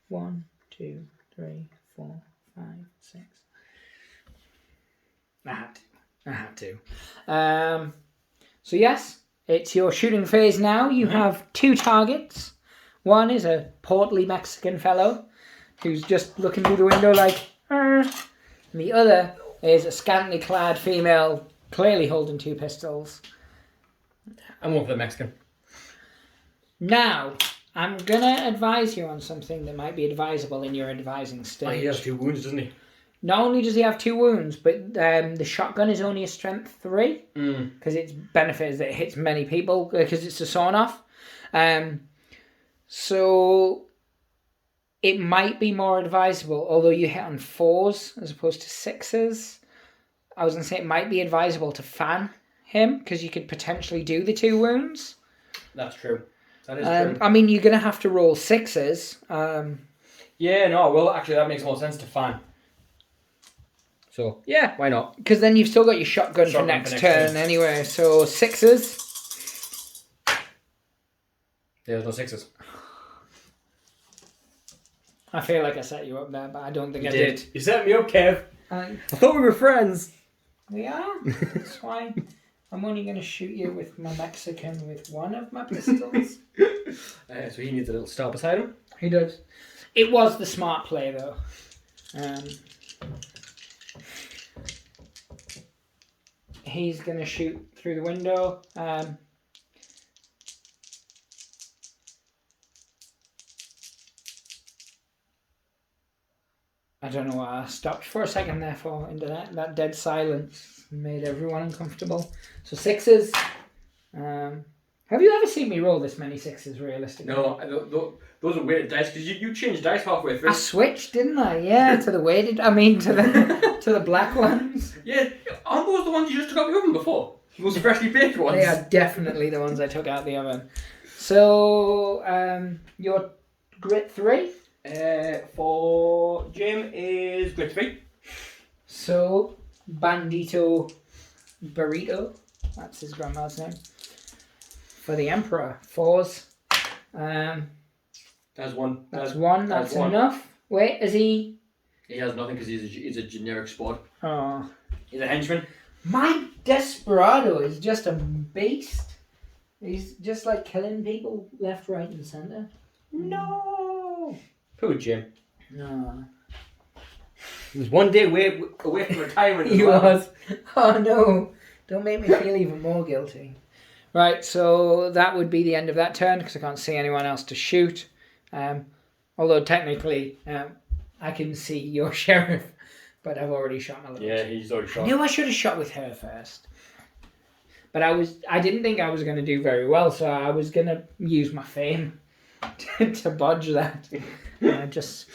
1, 2, 3, 4, 5, 6. I had to. So yes, it's your shooting phase now. You have 2 targets. One is a portly Mexican fellow who's just looking through the window like, and the other is a scantily clad female, clearly holding 2 pistols. I'm one for the Mexican. Now, I'm going to advise you on something that might be advisable in your advising stage. Oh, he has 2 wounds, doesn't he? Not only does he have 2 wounds, but the shotgun is only a strength 3. Because its benefit is that it hits many people because it's a sawn-off. So it might be more advisable, although you hit on 4s as opposed to 6s. I was going to say it might be advisable to fan him because you could potentially do the 2 wounds. That's true. That is true. I mean, you're going to have to roll 6s. Yeah, no, well, actually, that makes more sense to fan. So, yeah, why not? Because then you've still got your shotgun for next turn anyway. So 6s. Yeah, there's no 6s. I feel like I set you up there, but I don't think I did. You set me up, Kev. I thought we were friends. We are. That's why I'm only going to shoot you with my Mexican with one of my pistols. So he needs a little star beside him. He does. It was the smart play, though. He's going to shoot through the window. I don't know what I stopped for a second there for. Into that dead silence made everyone uncomfortable. So 6s. Have you ever seen me roll this many 6s realistically? No, those are weird dice because you changed dice halfway through. I switched, didn't I? Yeah, to the weighted. I mean, to the black ones. Yeah, aren't those the ones you just took out the oven before? Those freshly baked ones. They are definitely the ones I took out the oven. So, your grit 3. For Jim is grit 3. So, Bandito Burrito. That's his grandma's name. For the Emperor, 4s. That's 1. That's 1. That's enough. Wait, is he? He has nothing because he's a generic sport. Oh. He's a henchman. My Desperado is just a beast. He's just like killing people left, right, and centre. No. Poor Jim. No. He was one day away from retirement. He was. Oh no! Don't make me feel even more guilty. Right, so that would be the end of that turn because I can't see anyone else to shoot. Although technically, I can see your sheriff, but I've already shot my little. Yeah, he's already shot. I knew I should have shot with her first, but I didn't think I was going to do very well, so I was going to use my fame to bodge that. Just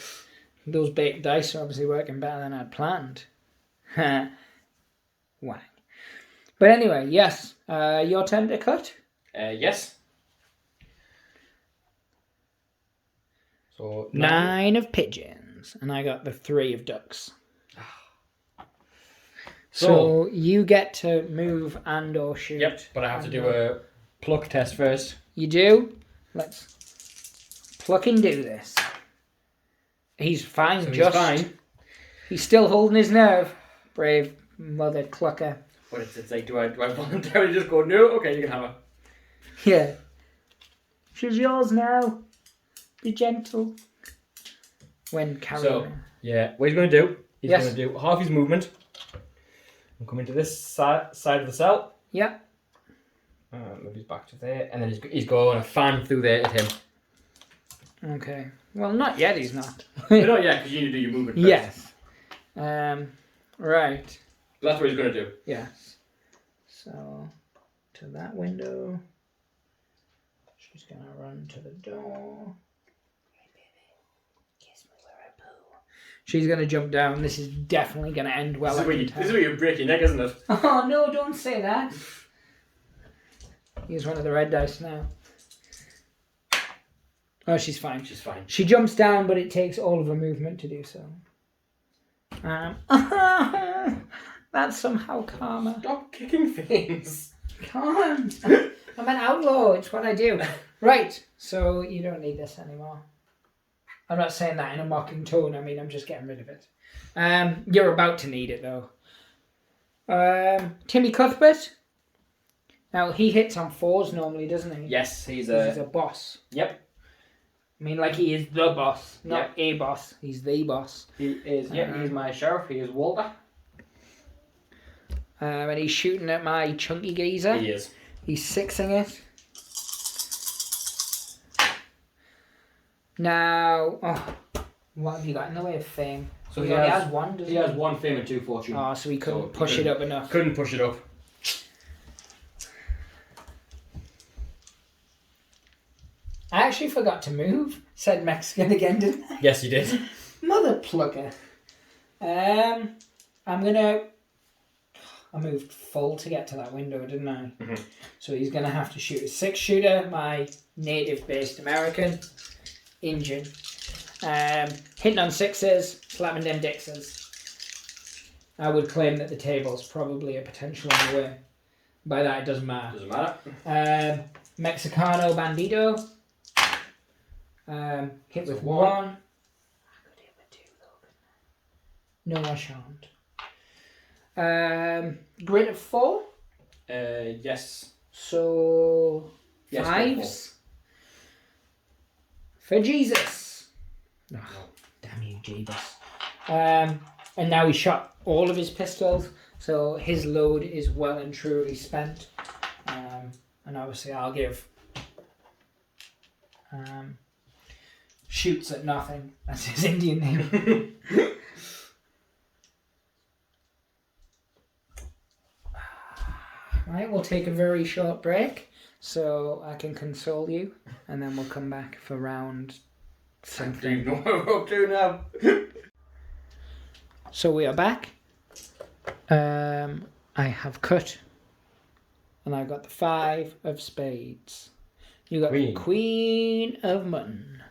those baked dice are obviously working better than I'd planned. Whack. But anyway, yes, your turn to cut. Yes. So 9 of pigeons, and I got the 3 of ducks. So you get to move and or shoot. Yep, but I have to do a pluck test first. You do? Let's pluck and do this. He's fine, So just. he's fine. He's still holding his nerve. Brave mother clucker. But it's like, do I voluntarily just go, no? Okay, you can have her. Yeah. She's yours now. Be gentle. When Carol. So, yeah, what he's going to do, he's Yes. going to do half his movement and come into this side of the cell. Yeah. Move his back to there, and then he's going to fan through there at him. Okay. Well, not yet, he's not. No, not yet, because you need to do your movement first. Yes. Right. That's what he's going to do. Yes. So, to that window. She's going to run to the door. Hey, baby. Kiss me where I poo. She's going to jump down. This is definitely going to end well. This is where you break your neck, isn't it? Oh, no, don't say that. Use one of the red dice now. Oh, she's fine. She's fine. She jumps down, but it takes all of her movement to do so. That's somehow karma. Stop kicking things. Can't. I'm an outlaw. It's what I do. Right. So you don't need this anymore. I'm not saying that in a mocking tone. I mean, I'm just getting rid of it. You're about to need it, though. Timmy Cuthbert. Now, he hits on 4s normally, doesn't he? Yes, he's a boss. Yep. I mean, like he is the boss, not a boss. He's the boss. He is. Yeah, he's my sheriff. He is Walter. And he's shooting at my chunky geezer. He is. He's 6ing it. Now, what have you got in the way of fame? So he only has one, doesn't he? He has 1 fame and 2 fortune. Oh, so he couldn't push it up enough. Couldn't push it up. I actually forgot to move, said Mexican again, didn't I? Yes, you did. Mother plugger. I moved full to get to that window, didn't I? Mm-hmm. So he's going to have to shoot a 6-shooter, my native-based American engine. Hitting on 6s, slamming them dixes. I would claim that the table's probably a potential on the way. By that, it doesn't matter. Doesn't matter. Mexicano Bandito. Hit with 1. I could hit with 2 though, couldn't I? No, I shan't. Grit of 4. Yes. So Yes, 5s. For Jesus. Oh, damn you, Jeebus. And now he shot all of his pistols, so his load is well and truly spent. And obviously I'll give shoots at nothing. That's his Indian name. Right, we'll take a very short break so I can console you, and then we'll come back for round something. You know what we're up to now. So we are back. I have cut, and I got the 5 of spades. You got the Queen of Mutton.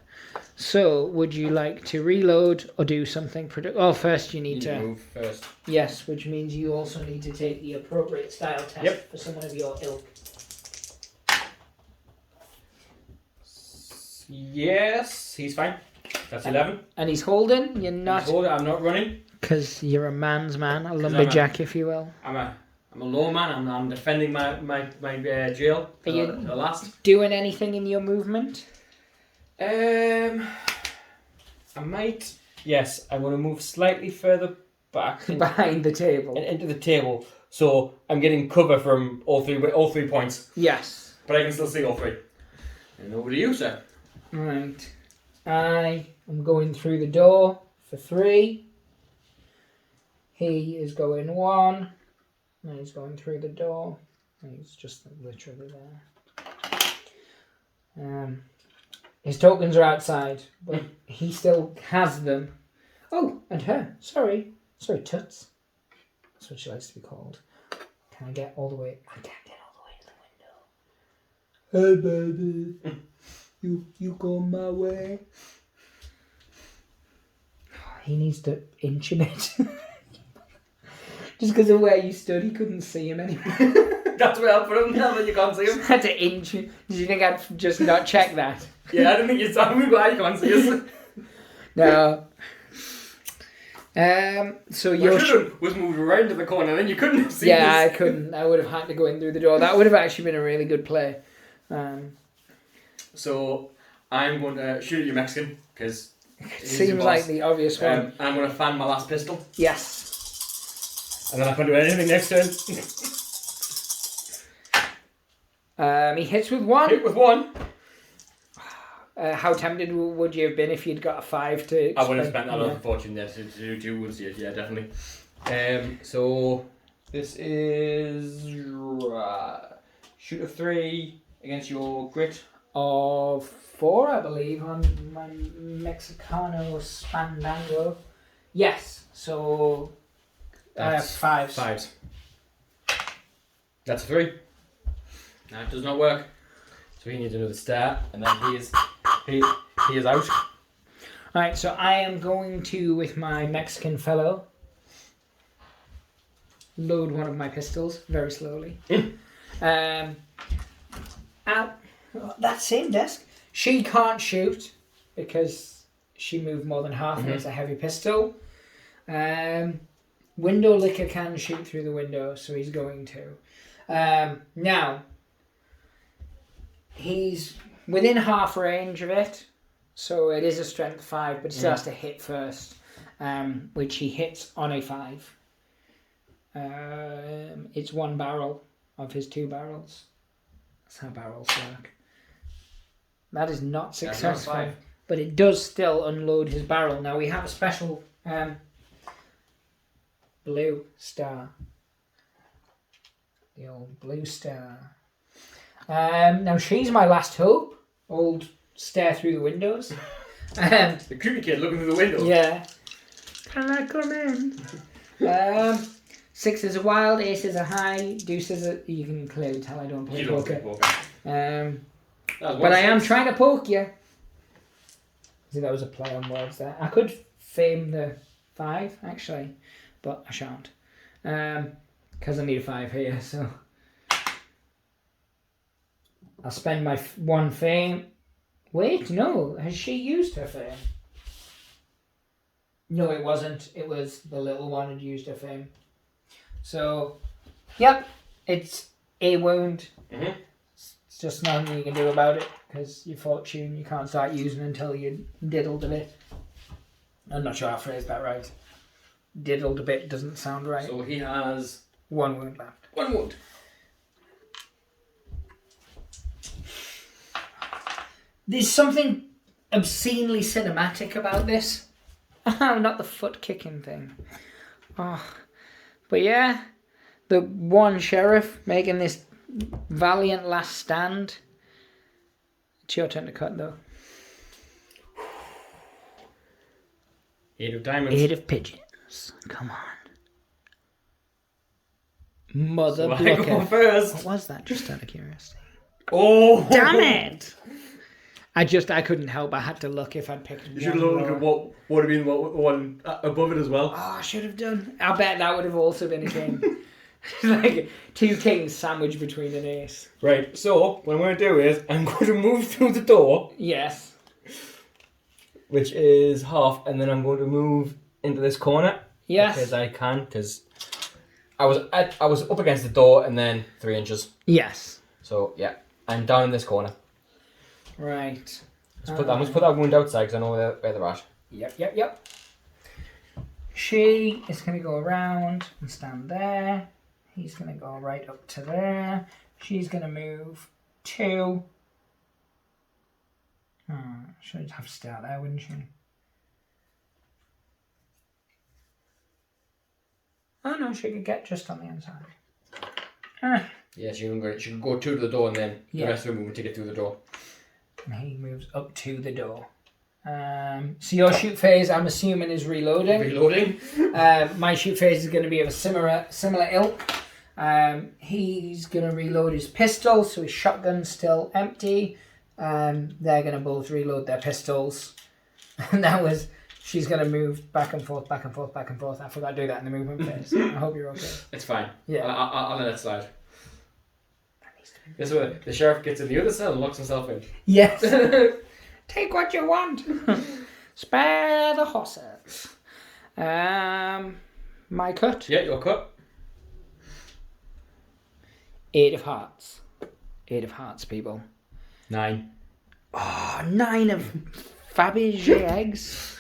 So, would you like to reload or do something productive? Oh, first you need to move first. Yes, which means you also need to take the appropriate style test for someone of your ilk. Yes, he's fine. That's 11. And he's holding. You're not. He's holding. I'm not running. Because you're a man's man, a lumberjack, if you will. I'm a low man. I'm defending my jail. Are you the last doing anything in your movement? I might. Yes, I want to move slightly further back behind the table and into the table, so I'm getting cover from all three points. Yes, but I can still see all 3. And over to you, sir. Right, I am going through the door for 3. He is going 1. And he's going through the door. And he's just literally there. His tokens are outside, but he still has them. Oh, and her. Sorry, Toots. That's what she likes to be called. Can I get all the way? I can't get all the way to the window. Hey, baby. You go my way. He needs to inch a bit. Just because of where you stood, he couldn't see him anymore. That's where I'll put him now that you can't see him. I had to inch him. Did you think I'd just not check that? Yeah, I don't think you saw me, but I can't see us. No. So your was moved right into the corner, then you couldn't have seen Yeah, this. I couldn't. I would have had to go in through the door. That would have actually been a really good play. So I'm going to shoot at you, Mexican, because seems like the obvious one. I'm going to fan my last pistol. Yes. And then I can't do anything next turn. He hits with 1. Hit with 1. How tempted would you have been if you'd got a 5 to... I would have spent that on the fortune there to do 2 wounds. Yeah, definitely. So this is shoot of 3 against your grit of 4, I believe, on my Mexicano Spandango. Yes, so... That's 5s. 5s. That's a 3. No, it does not work. So he needs another start, and then he is out. Alright, so I am going to, with my Mexican fellow, load one of my pistols very slowly. At that same desk, she can't shoot because she moved more than half and it's a heavy pistol. Window licker can shoot through the window, so he's going to. Now, he's within half range of it, so it is a strength 5, but he still has to hit first, which he hits on a 5. It's 1 barrel of his 2 barrels. That's how barrels work. That is not successful. but it does still unload his barrel. Now we have a special blue star. The old blue star. Now she's my last hope. Old stare through the windows. The creepy kid looking through the window. Yeah. Can I come in? 6 is a wild, ace is a high, deuce is a... You can clearly tell I don't play poker. But I am trying to poke you. See, that was a play on words there. I could fame the 5, actually, but I shan't. Because I need a 5 here, so... I'll spend my 1 fame. Wait, no. Has she used her fame? No, it wasn't. It was the little one who used her fame. So, yep. It's a wound. Mm-hmm. It's just nothing you can do about it. Because your fortune you can't start using until you diddled a bit. I'm not sure I phrased that right. Diddled a bit doesn't sound right. So he has 1 wound left. 1 wound. There's something obscenely cinematic about this. Not the foot kicking thing. Oh. But yeah, the one sheriff making this valiant last stand. It's your turn to cut though. 8 of diamonds. 8 of pigeons. Come on. Mother So I blocker. go first. What was that? Just out of curiosity. Oh! Damn it! I couldn't help. I had to look if I'd picked You should have looked at what would have been the one above it as well. Oh, I should have done. I bet that would have also been a king. Like 2 kings sandwiched between an ace. Right, so what I'm going to do is I'm going to move through the door, Yes. which is half, and then I'm going to move into this corner. Yes. Because I can, because I was up against the door and then 3 inches. Yes. So yeah, I'm down in this corner. Right. I must put that wound outside because I know where they're at. Yep. She is going to go around and stand there. He's going to go right up to there. She's going to move 2. She'd have to stay out there, wouldn't she? Oh no, she could get just on the inside. Yeah, she can go 2 to the door and then Yeah. the rest of her movement to get through the door. And he moves up to the door. So your shoot phase, I'm assuming, is reloading. Reloading. My shoot phase is going to be of a similar ilk. He's going to reload his pistol, so his shotgun's still empty. They're going to both reload their pistols. And she's going to move back and forth, back and forth, back and forth. I forgot to do that in the movement phase. I hope you're okay. It's fine. Yeah. I'll let it slide. This way, the sheriff gets in the other cell and locks himself in. Yes. Take what you want. Spare the horses. My cut. Yeah, your cut. 8 of hearts. 8 of hearts, people. 9. Oh, 9 of Fabergé eggs.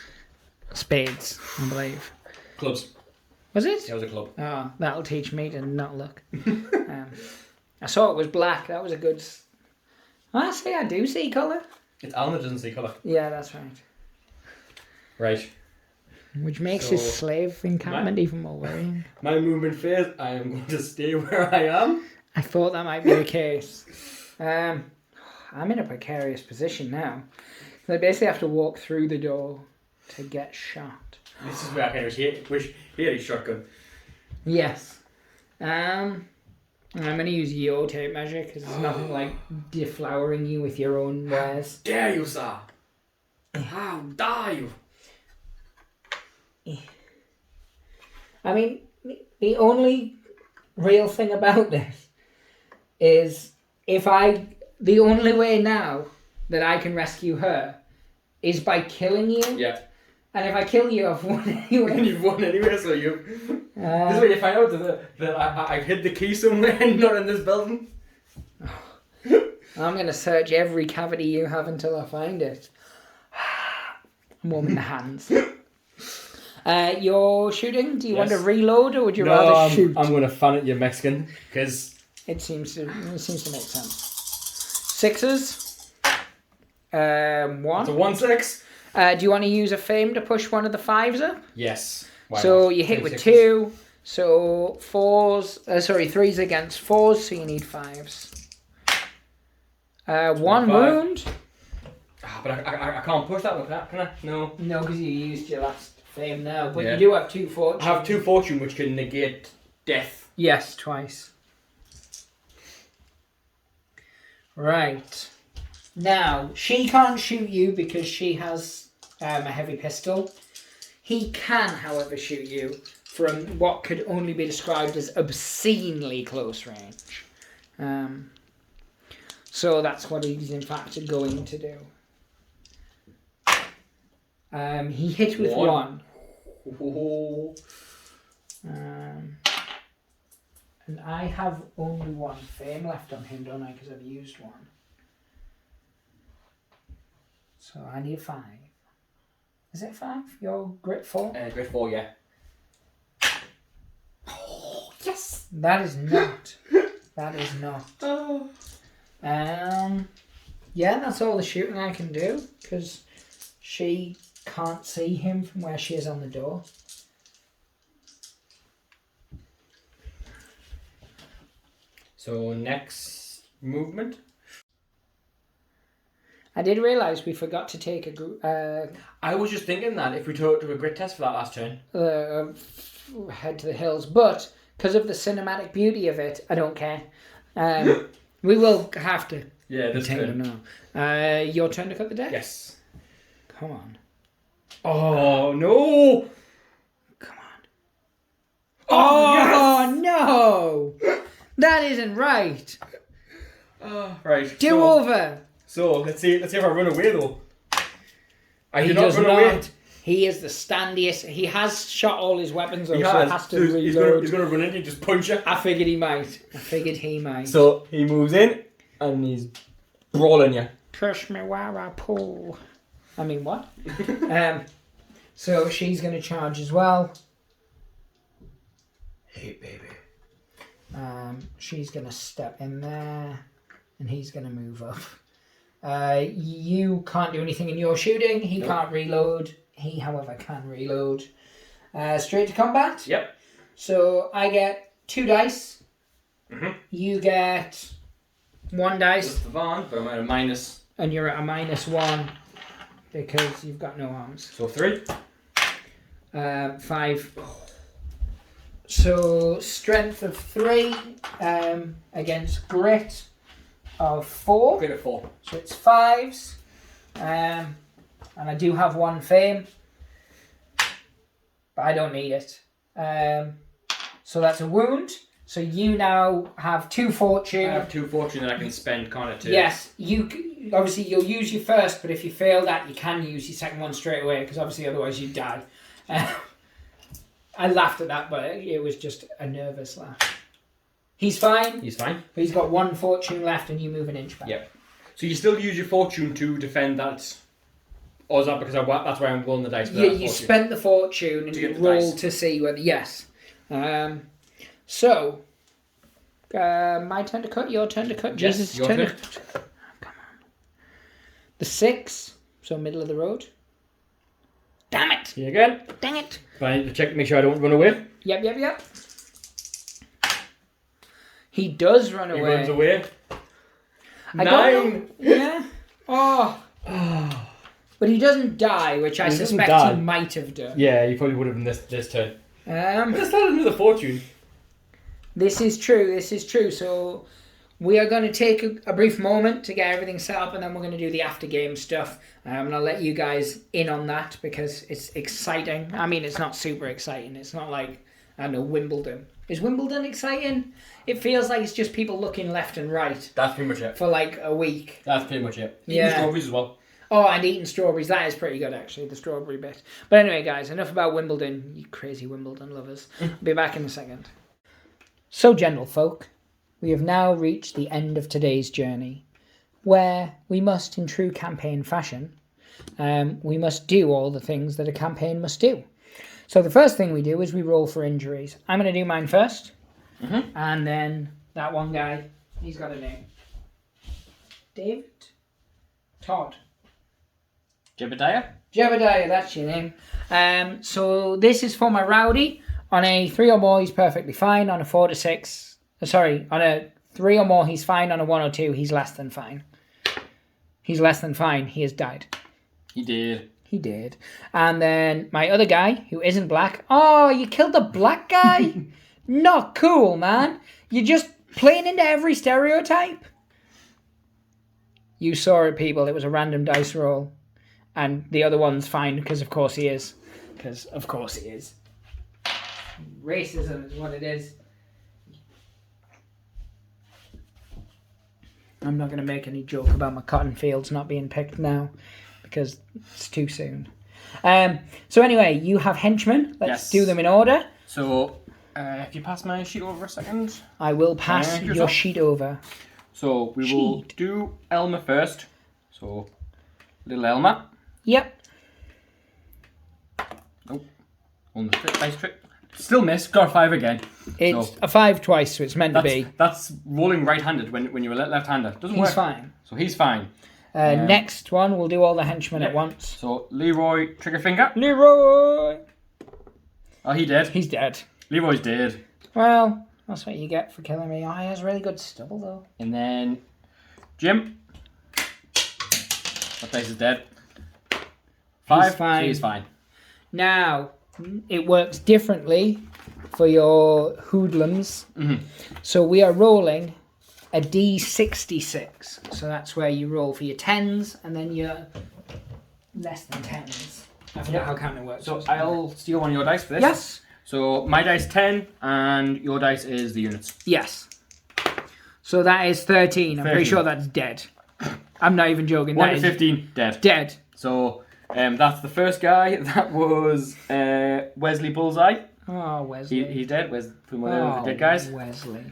Spades, I believe. Clubs. Was it? Yeah, it was a club. Oh, that'll teach me to not look. I saw it was black. That was a good... I see, I do see colour. It's Alan that doesn't see colour. Yeah, that's right. Right. Which makes his slave encampment even more worrying. My movement phase, I am going to stay where I am. I thought that might be the case. I'm in a precarious position now. So I basically have to walk through the door to get shot. This is where I kind of wish he had a shotgun. Yes. I'm going to use your tape measure because there's nothing like deflowering you with your own wares. Dare you, sir? How dare you? I mean, the only real thing about this is the only way now that I can rescue her is by killing you. Yeah. And if I kill you, I've won anyway. You've won anyway, so you... this is where you find out that I hid the key somewhere and not in this building. I'm going to search every cavity you have until I find it. I'm warming the hands. You're shooting? Do you want to reload or would you rather shoot? I'm going to fan at you, Mexican, because... It seems to make sense. 6s. 1. It's a 1-6. Do you want to use a fame to push one of the 5s up? Yes. Why So not? you hit 2 with sixes. 2. So 3s against 4s, so you need 5s. 1 25. wound. But I can't push that one, can I? No. No, because you used your last fame now, but Yeah. you do have 2 fortune. I have 2 fortune, which can negate death. Yes, twice. Right. Now, she can't shoot you because she has a heavy pistol. He can, however, shoot you from what could only be described as obscenely close range. So that's what he's in fact going to do. He hit with 1. Oh. And I have only 1 fame left on him, don't I? Because I've used 1. So I need 5. Is it 5? Your grit 4? Grit 4, yeah. Oh, yes! That is not. That is not. Oh. Yeah, that's all the shooting I can do, because she can't see him from where she is on the door. So next movement. I did realise we forgot to take I was just thinking that if we took a grit test for that last turn. head to the hills, but because of the cinematic beauty of it, I don't care. We will have to. Yeah, this take turn. them now. Your turn to cut the deck? Yes. Come on. Oh no! Come on. Oh, Oh, no! That isn't right. Right. Do over. So let's see if I run away though. I He do not does run not. away. He is the standiest. He has shot all his weapons, though, He so has. he has to So reload. he's gonna run in and just punch you. I figured he might. I figured he might. So he moves in and he's brawling you. Push me where I pull. I mean, what? So she's going to charge as well. Hey baby. She's going to step in there, and he's going to move up. You can't do anything in your shooting. He can't reload. He, however, can reload. Straight to combat. Yep. So I get 2 dice. Mhm. You get 1 dice. That's the Van, but I'm at a minus. And you're at a -1 because you've got no arms. So 3. 5. So strength of 3 against grit of 4. Grit of 4. So it's 5s. And I do have 1 fame. But I don't need it. So that's a wound. So you now have 2 fortune. I have 2 fortune that I can spend, can't I? Yes, obviously you'll use your first, but if you fail that, you can use your second one straight away, because obviously otherwise you die. I laughed at that, but it was just a nervous laugh. He's fine. He's fine. But he's got 1 fortune left, and you move an inch back. Yep. So you still use your fortune to defend that, or is that because that's why I'm rolling the dice? For Yeah, that you fortune? spent the fortune and To you get the roll dice. to see whether yes. So my turn to cut. Your turn to cut. Yes, Jesus' your turn to turn. cut. Oh, come on. The 6. So middle of the road. Damn it! See you again. Dang it! I need to check to make sure I don't run away. Yep. He does run He away. runs away. I 9. don't know. Yeah. Oh. But he doesn't die, which I He doesn't suspect die. he might have done. Yeah, you probably would have in this turn. But it's not another fortune. This is true. So we are going to take a brief moment to get everything set up, and then we're going to do the after game stuff. And I'll let you guys in on that because it's exciting. I mean, it's not super exciting. It's not like, I don't know, Wimbledon. Is Wimbledon exciting? It feels like it's just people looking left and right That's pretty much it. for like a week. That's pretty much it. Yeah. Eating strawberries as well. Oh, and eating strawberries. That is pretty good, actually, the strawberry bit. But anyway, guys, enough about Wimbledon, you crazy Wimbledon lovers. Be back in a second. So, general folk, we have now reached the end of today's journey, where we must, in true campaign fashion, we must do all the things that a campaign must do. So the first thing we do is we roll for injuries. I'm going to do mine first, and then that one guy, he's got a name. David? Todd. Jebediah? Jebediah, that's your name. So this is for my rowdy. On a 3 or more, he's perfectly fine. On a 4 to 6, on a 3 or more, he's fine. On a 1 or 2, he's less than fine. He's less than fine. He has died. He did. He did. And then my other guy, who isn't black. Oh, you killed the black guy? Not cool, man. You're just playing into every stereotype. You saw it, people. It was a random dice roll. And the other one's fine, because of course he is. Because of course he is. Racism is what it is. I'm not going to make any joke about my cotton fields not being picked now, because it's too soon. So anyway, you have henchmen. Let's do them in order. So, if you pass my sheet over a second. I will pass your sheet over. So, we will do Elmer first. So, little Elmer. Yep. Oh, on the dice trick. Still missed. Got a 5 again. It's a 5 twice, so it's meant to be. That's rolling right-handed when you're left-handed. Doesn't work. He's fine. So he's fine. Next one, we'll do all the henchmen at once. So Leroy, trigger finger. Leroy! Oh, he dead. He's dead. Leroy's dead. Well, that's what you get for killing me. Oh, he has really good stubble, though. And then Jim. That dice is dead. 5. He's fine. So he's fine. Now, it works differently for your hoodlums. Mm-hmm. So we are rolling a D66. So that's where you roll for your 10s and then your less than 10s. I forget how counting works. So I'll steal one of your dice for this. Yes. So my dice 10 and your dice is the units. Yes. So that is 13. I'm pretty sure that's dead. I'm not even joking. 1 to 15, dead. Dead. So that's the first guy. That was Wesley Bullseye. Oh, Wesley. He's dead. Where's from one of the dead guys? Wesley.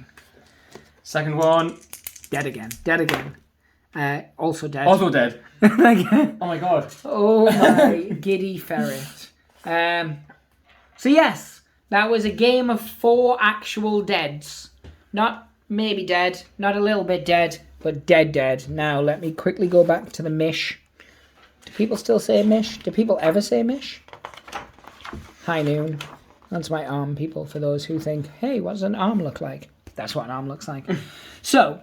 Second one. Dead again. Dead again. Also dead. Also dead. Again. Oh my god. Oh my giddy ferret. So yes, that was a game of 4 actual deads. Not maybe dead, not a little bit dead, but dead. Now let me quickly go back to the mish. Do people still say mish? Do people ever say mish? High noon. That's my arm, people, for those who think, hey, what does an arm look like? That's what an arm looks like. So,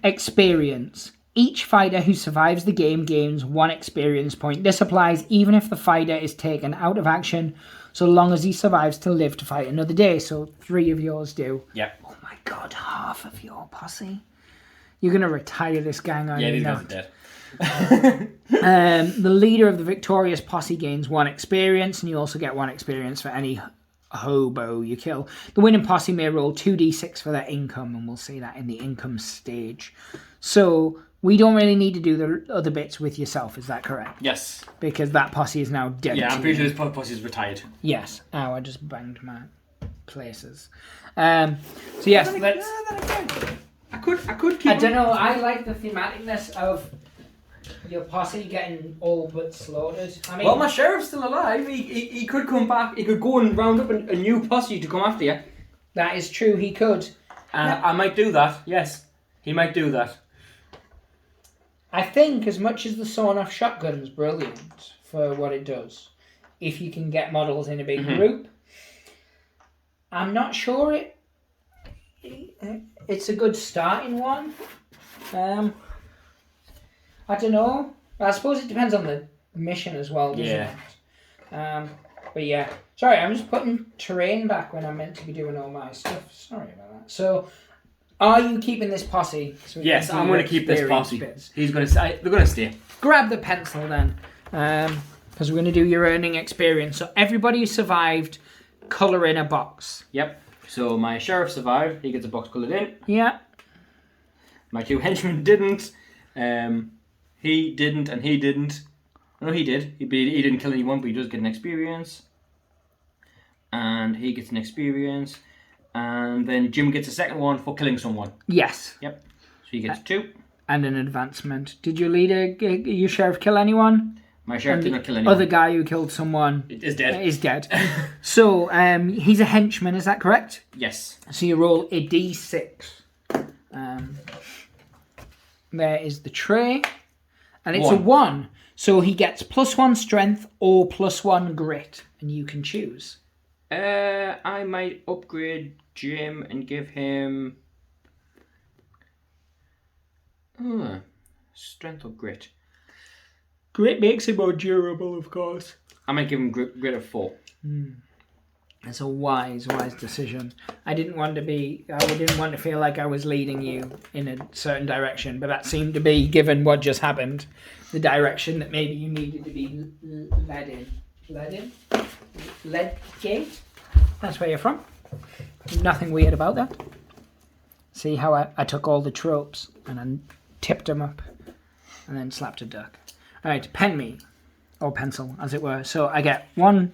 experience. Each fighter who survives the game gains 1 experience point. This applies even if the fighter is taken out of action, so long as he survives to live to fight another day. So 3 of yours do. Yep. Oh my god, half of your posse. You're going to retire this gang, aren't you? Yeah, these guys are dead. The leader of the victorious posse gains 1 experience, and you also get 1 experience for any hobo you kill. The winning posse may roll 2d6 for their income, and we'll see that in the income stage. So we don't really need to do the other bits with yourself, is that correct? Yes. Because that posse is now dead. Yeah, I'm pretty sure this posse is retired. Yes. Ow, I just banged my places. So yes, let's... I could keep. I don't know, I like the thematicness of your posse getting all but slaughtered. I mean, Well, my sheriff's still alive. He could come back. He could go and round up a new posse to come after you. that is true, he could. I might do that. Yes, he might do that. I think as much as the sawn-off shotgun's brilliant for what it does, if you can get models in a big group, I'm not sure it's a good starting one. I don't know. I suppose it depends on the mission as well, doesn't it? But yeah. Sorry, I'm just putting terrain back when I'm meant to be doing all my stuff. Sorry about that. So, are you keeping this posse? So Yes, I'm going to keep this posse. He's going to stay. They're going to stay. Grab the pencil then. Because we're going to do your earning experience. So, everybody who survived, colour in a box. Yep. So my sheriff survived. He gets a box coloured in. Yeah. My 2 henchmen didn't. He didn't, and he didn't. No, he did. He didn't kill anyone, but he does get an experience. And he gets an experience. And then Jim gets a second one for killing someone. Yes. Yep. So he gets 2. And an advancement. Did your leader, your sheriff, kill anyone? My sheriff did not kill anyone. Other guy who killed someone is dead. Is dead. So he's a henchman, is that correct? Yes. So you roll a d6. There is the tray. And it's a 1. So he gets +1 strength or +1 grit. And you can choose. I might upgrade Jim and give him... strength or grit? Grit makes him more durable, of course. I might give him grit of 4. It's a wise decision. I didn't want to feel like I was leading you in a certain direction, but that seemed to be, given what just happened, the direction that maybe you needed to be led in. Led gate? That's where you're from. Nothing weird about that. See how I took all the tropes and I tipped them up and then slapped a duck. Alright, pen me. Or pencil, as it were. So I get 1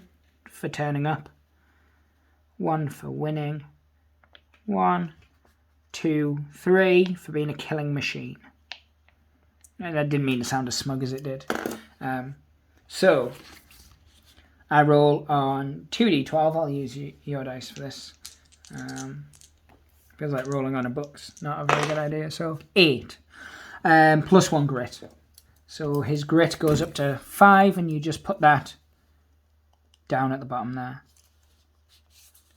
for turning up. 1 for winning. 1, 2, 3 for being a killing machine. And that didn't mean to sound as smug as it did. So I roll on 2d12. I'll use your dice for this. Feels like rolling on a book's not a very good idea. So 8. +1 grit. So his grit goes up to 5, and you just put that down at the bottom there,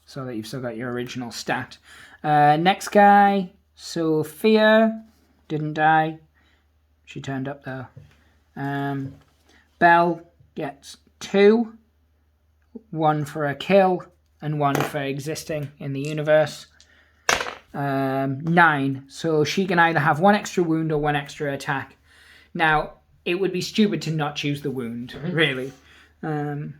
so that you've still got your original stat. Next guy, Sophia, didn't die. She turned up though. Belle gets 2, 1 for a kill and 1 for existing in the universe. 9, so she can either have 1 extra wound or 1 extra attack. Now, it would be stupid to not choose the wound, really. And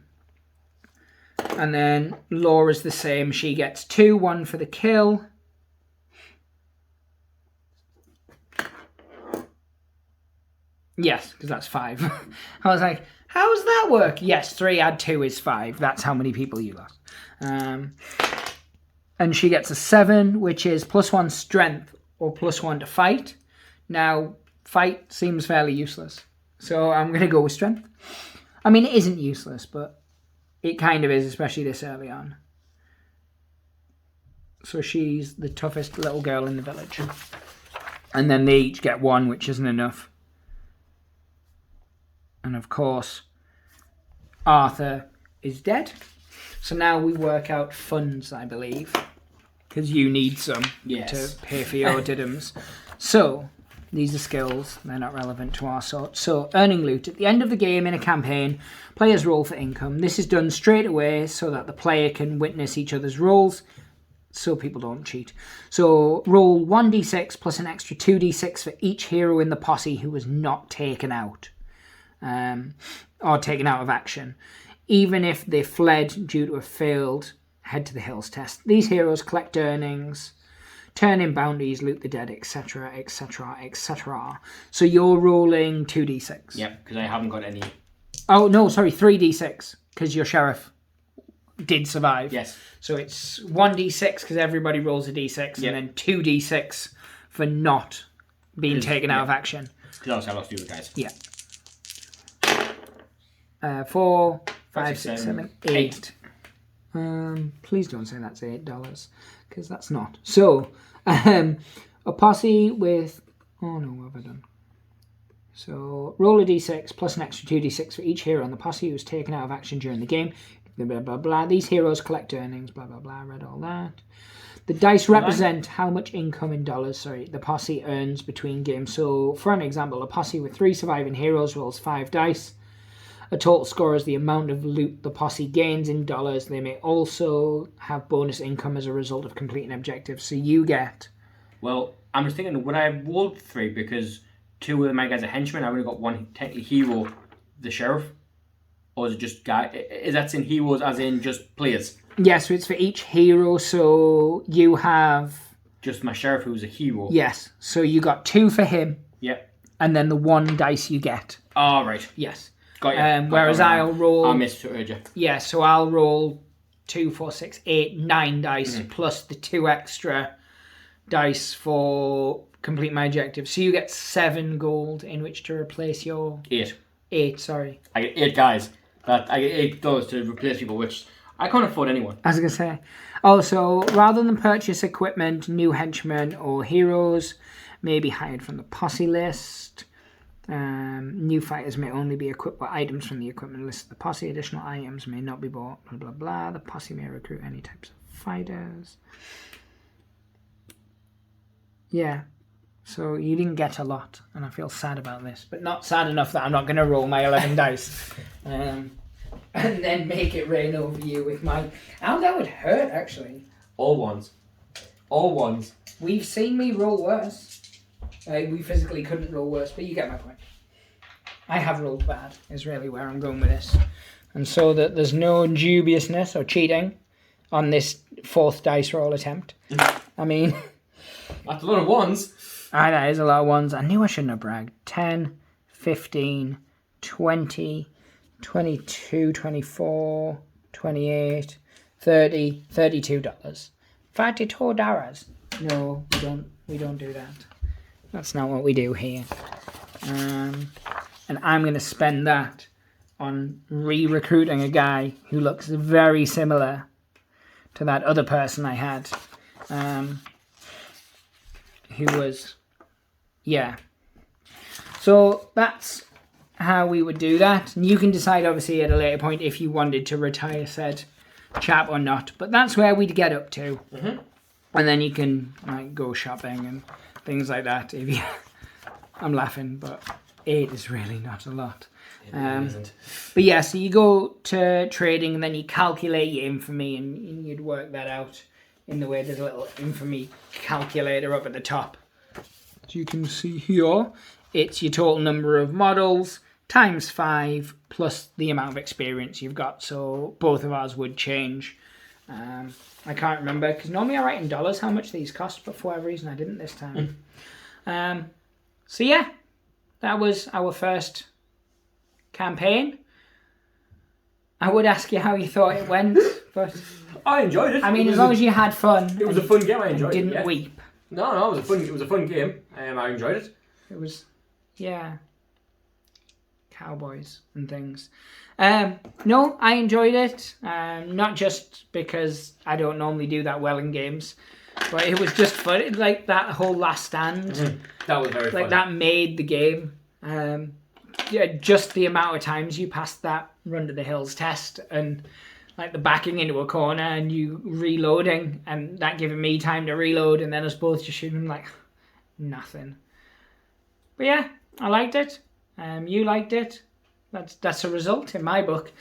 then Laura's the same. She gets 2, 1 for the kill. Yes, because that's 5. I was like, how does that work? Yes, 3 add 2 is 5. That's how many people you lost. And she gets a 7, which is +1 strength or +1 to fight. Now, fight seems fairly useless, so I'm going to go with strength. I mean, it isn't useless, but it kind of is, especially this early on. So she's the toughest little girl in the village. And then they each get 1, which isn't enough. And of course, Arthur is dead. So now we work out funds, I believe, because you need some to pay for your diddums. So these are skills. They're not relevant to our sort. So earning loot. At the end of the game in a campaign, players roll for income. This is done straight away so that the player can witness each other's rolls, so people don't cheat. So roll 1d6 plus an extra 2d6 for each hero in the posse who was not taken out. Or taken out of action, even if they fled due to a failed head to the hills test. These heroes collect earnings, turn in bounties, loot the dead, etc, etc, etc. So you're rolling 2d6. Yep, because I haven't got any. Oh no, sorry, 3d6, because your sheriff did survive. Yes. So it's 1d6 because everybody rolls a d6, and then 2d6 for not being taken out of action. Because obviously I lost you guys. Yeah. 4, 5, 6, 7, 8. Please don't say that's $8, because that's not. So, a posse with... Oh no, what have I done? So, roll a d6 plus an extra 2d6 for each hero on the posse who was taken out of action during the game. Blah, blah, blah, blah. These heroes collect earnings, blah, blah, blah. I read all that. The dice represent how much income in dollars, the posse earns between games. So, for an example, a posse with 3 surviving heroes rolls 5 dice. A total score is the amount of loot the posse gains in dollars. They may also have bonus income as a result of completing objectives. So you get... Well, I'm just thinking, would I have rolled 3 because 2 of my guys are henchmen? I've only got 1 technically hero, the sheriff? Or is it just guy? Is that in heroes as in just players? Yes, so it's for each hero. So you have... Just my sheriff who's a hero? Yes. So you got 2 for him. Yep. And then the 1 dice you get. Oh, right. Yes. Got you. Whereas I'll roll... I misheard you. Yeah, so I'll roll 2, 4, 6, 8, 9 dice plus the 2 extra dice for complete my objective. So you get 7 gold in which to replace your... 8. 8, sorry. I get 8 guys. I get $8 to replace people, which I can't afford anyone. I was going to say. Also, rather than purchase equipment, new henchmen or heroes may be hired from the posse list. New fighters may only be equipped with items from the equipment list of the posse. Additional items may not be bought. Blah blah blah. The posse may recruit any types of fighters. Yeah. So you didn't get a lot, and I feel sad about this, but not sad enough that I'm not going to roll my 11 dice, and then make it rain over you with my. Oh, that would hurt actually. All ones. All ones. We've seen me roll worse. We physically couldn't roll worse, but you get my point. I have rolled bad, is really where I'm going with this. And so that there's no dubiousness or cheating on this 4th dice roll attempt. I mean... That's a lot of ones. That is a lot of ones. I knew I shouldn't have bragged. 10, 15, 20, 22, 24, 28, 30, $32. $32. No, we don't do that. That's not what we do here. And I'm going to spend that on re-recruiting a guy who looks very similar to that other person I had. Who was... Yeah. So that's how we would do that. And you can decide, obviously, at a later point if you wanted to retire said chap or not. But that's where we'd get up to. Mm-hmm. And then you can go shopping and things like that. If you... I'm laughing, but 8 is really not a lot. It really isn't. But yeah, so you go to trading and then you calculate your infamy and you'd work that out in the way there's a little infamy calculator up at the top. As you can see here, it's your total number of models times 5 plus the amount of experience you've got. So both of ours would change. I can't remember because normally I write in dollars how much these cost, but for whatever reason I didn't this time. So yeah, that was our first campaign. I would ask you how you thought it went, but I enjoyed it. I mean, as long as you had fun. It was a fun game. I enjoyed it. Didn't weep. No, it was a fun game. I enjoyed it. It was, yeah, cowboys and things. No, I enjoyed it. Not just because I don't normally do that well in games, but it was just fun. Like that whole last stand. Mm-hmm. That was very fun. Like that made the game. Yeah, just the amount of times you passed that Run to the Hills test and like the backing into a corner and you reloading and that giving me time to reload and then us both just shooting like nothing. But yeah, I liked it. You liked it. That's a result in my book.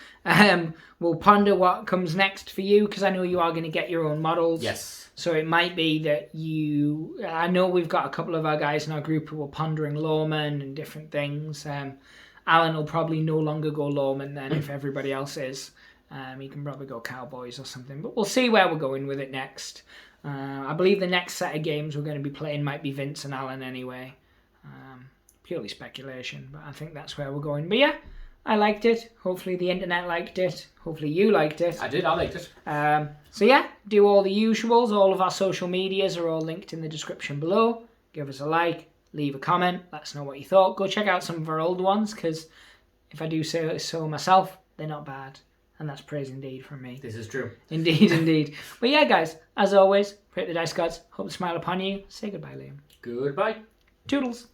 We'll ponder what comes next for you because I know you are going to get your own models. Yes. So it might be that I know we've got a couple of our guys in our group who are pondering lawmen and different things. Alan will probably no longer go lawman then if everybody else is. He can probably go cowboys or something. But we'll see where we're going with it next. I believe the next set of games we're going to be playing might be Vince and Alan anyway. Purely speculation, but I think that's where we're going. But yeah, I liked it. Hopefully the internet liked it. Hopefully you liked it. I did. I liked it. So yeah, do all the usuals. All of our social medias are all linked in the description below. Give us a like, leave a comment, let us know what you thought. Go check out some of our old ones because if I do say so myself, they're not bad. And that's praise indeed from me. This is true. Indeed, indeed. But yeah, guys, as always, pray the dice gods. Hope to smile upon you. Say goodbye, Liam. Goodbye. Toodles.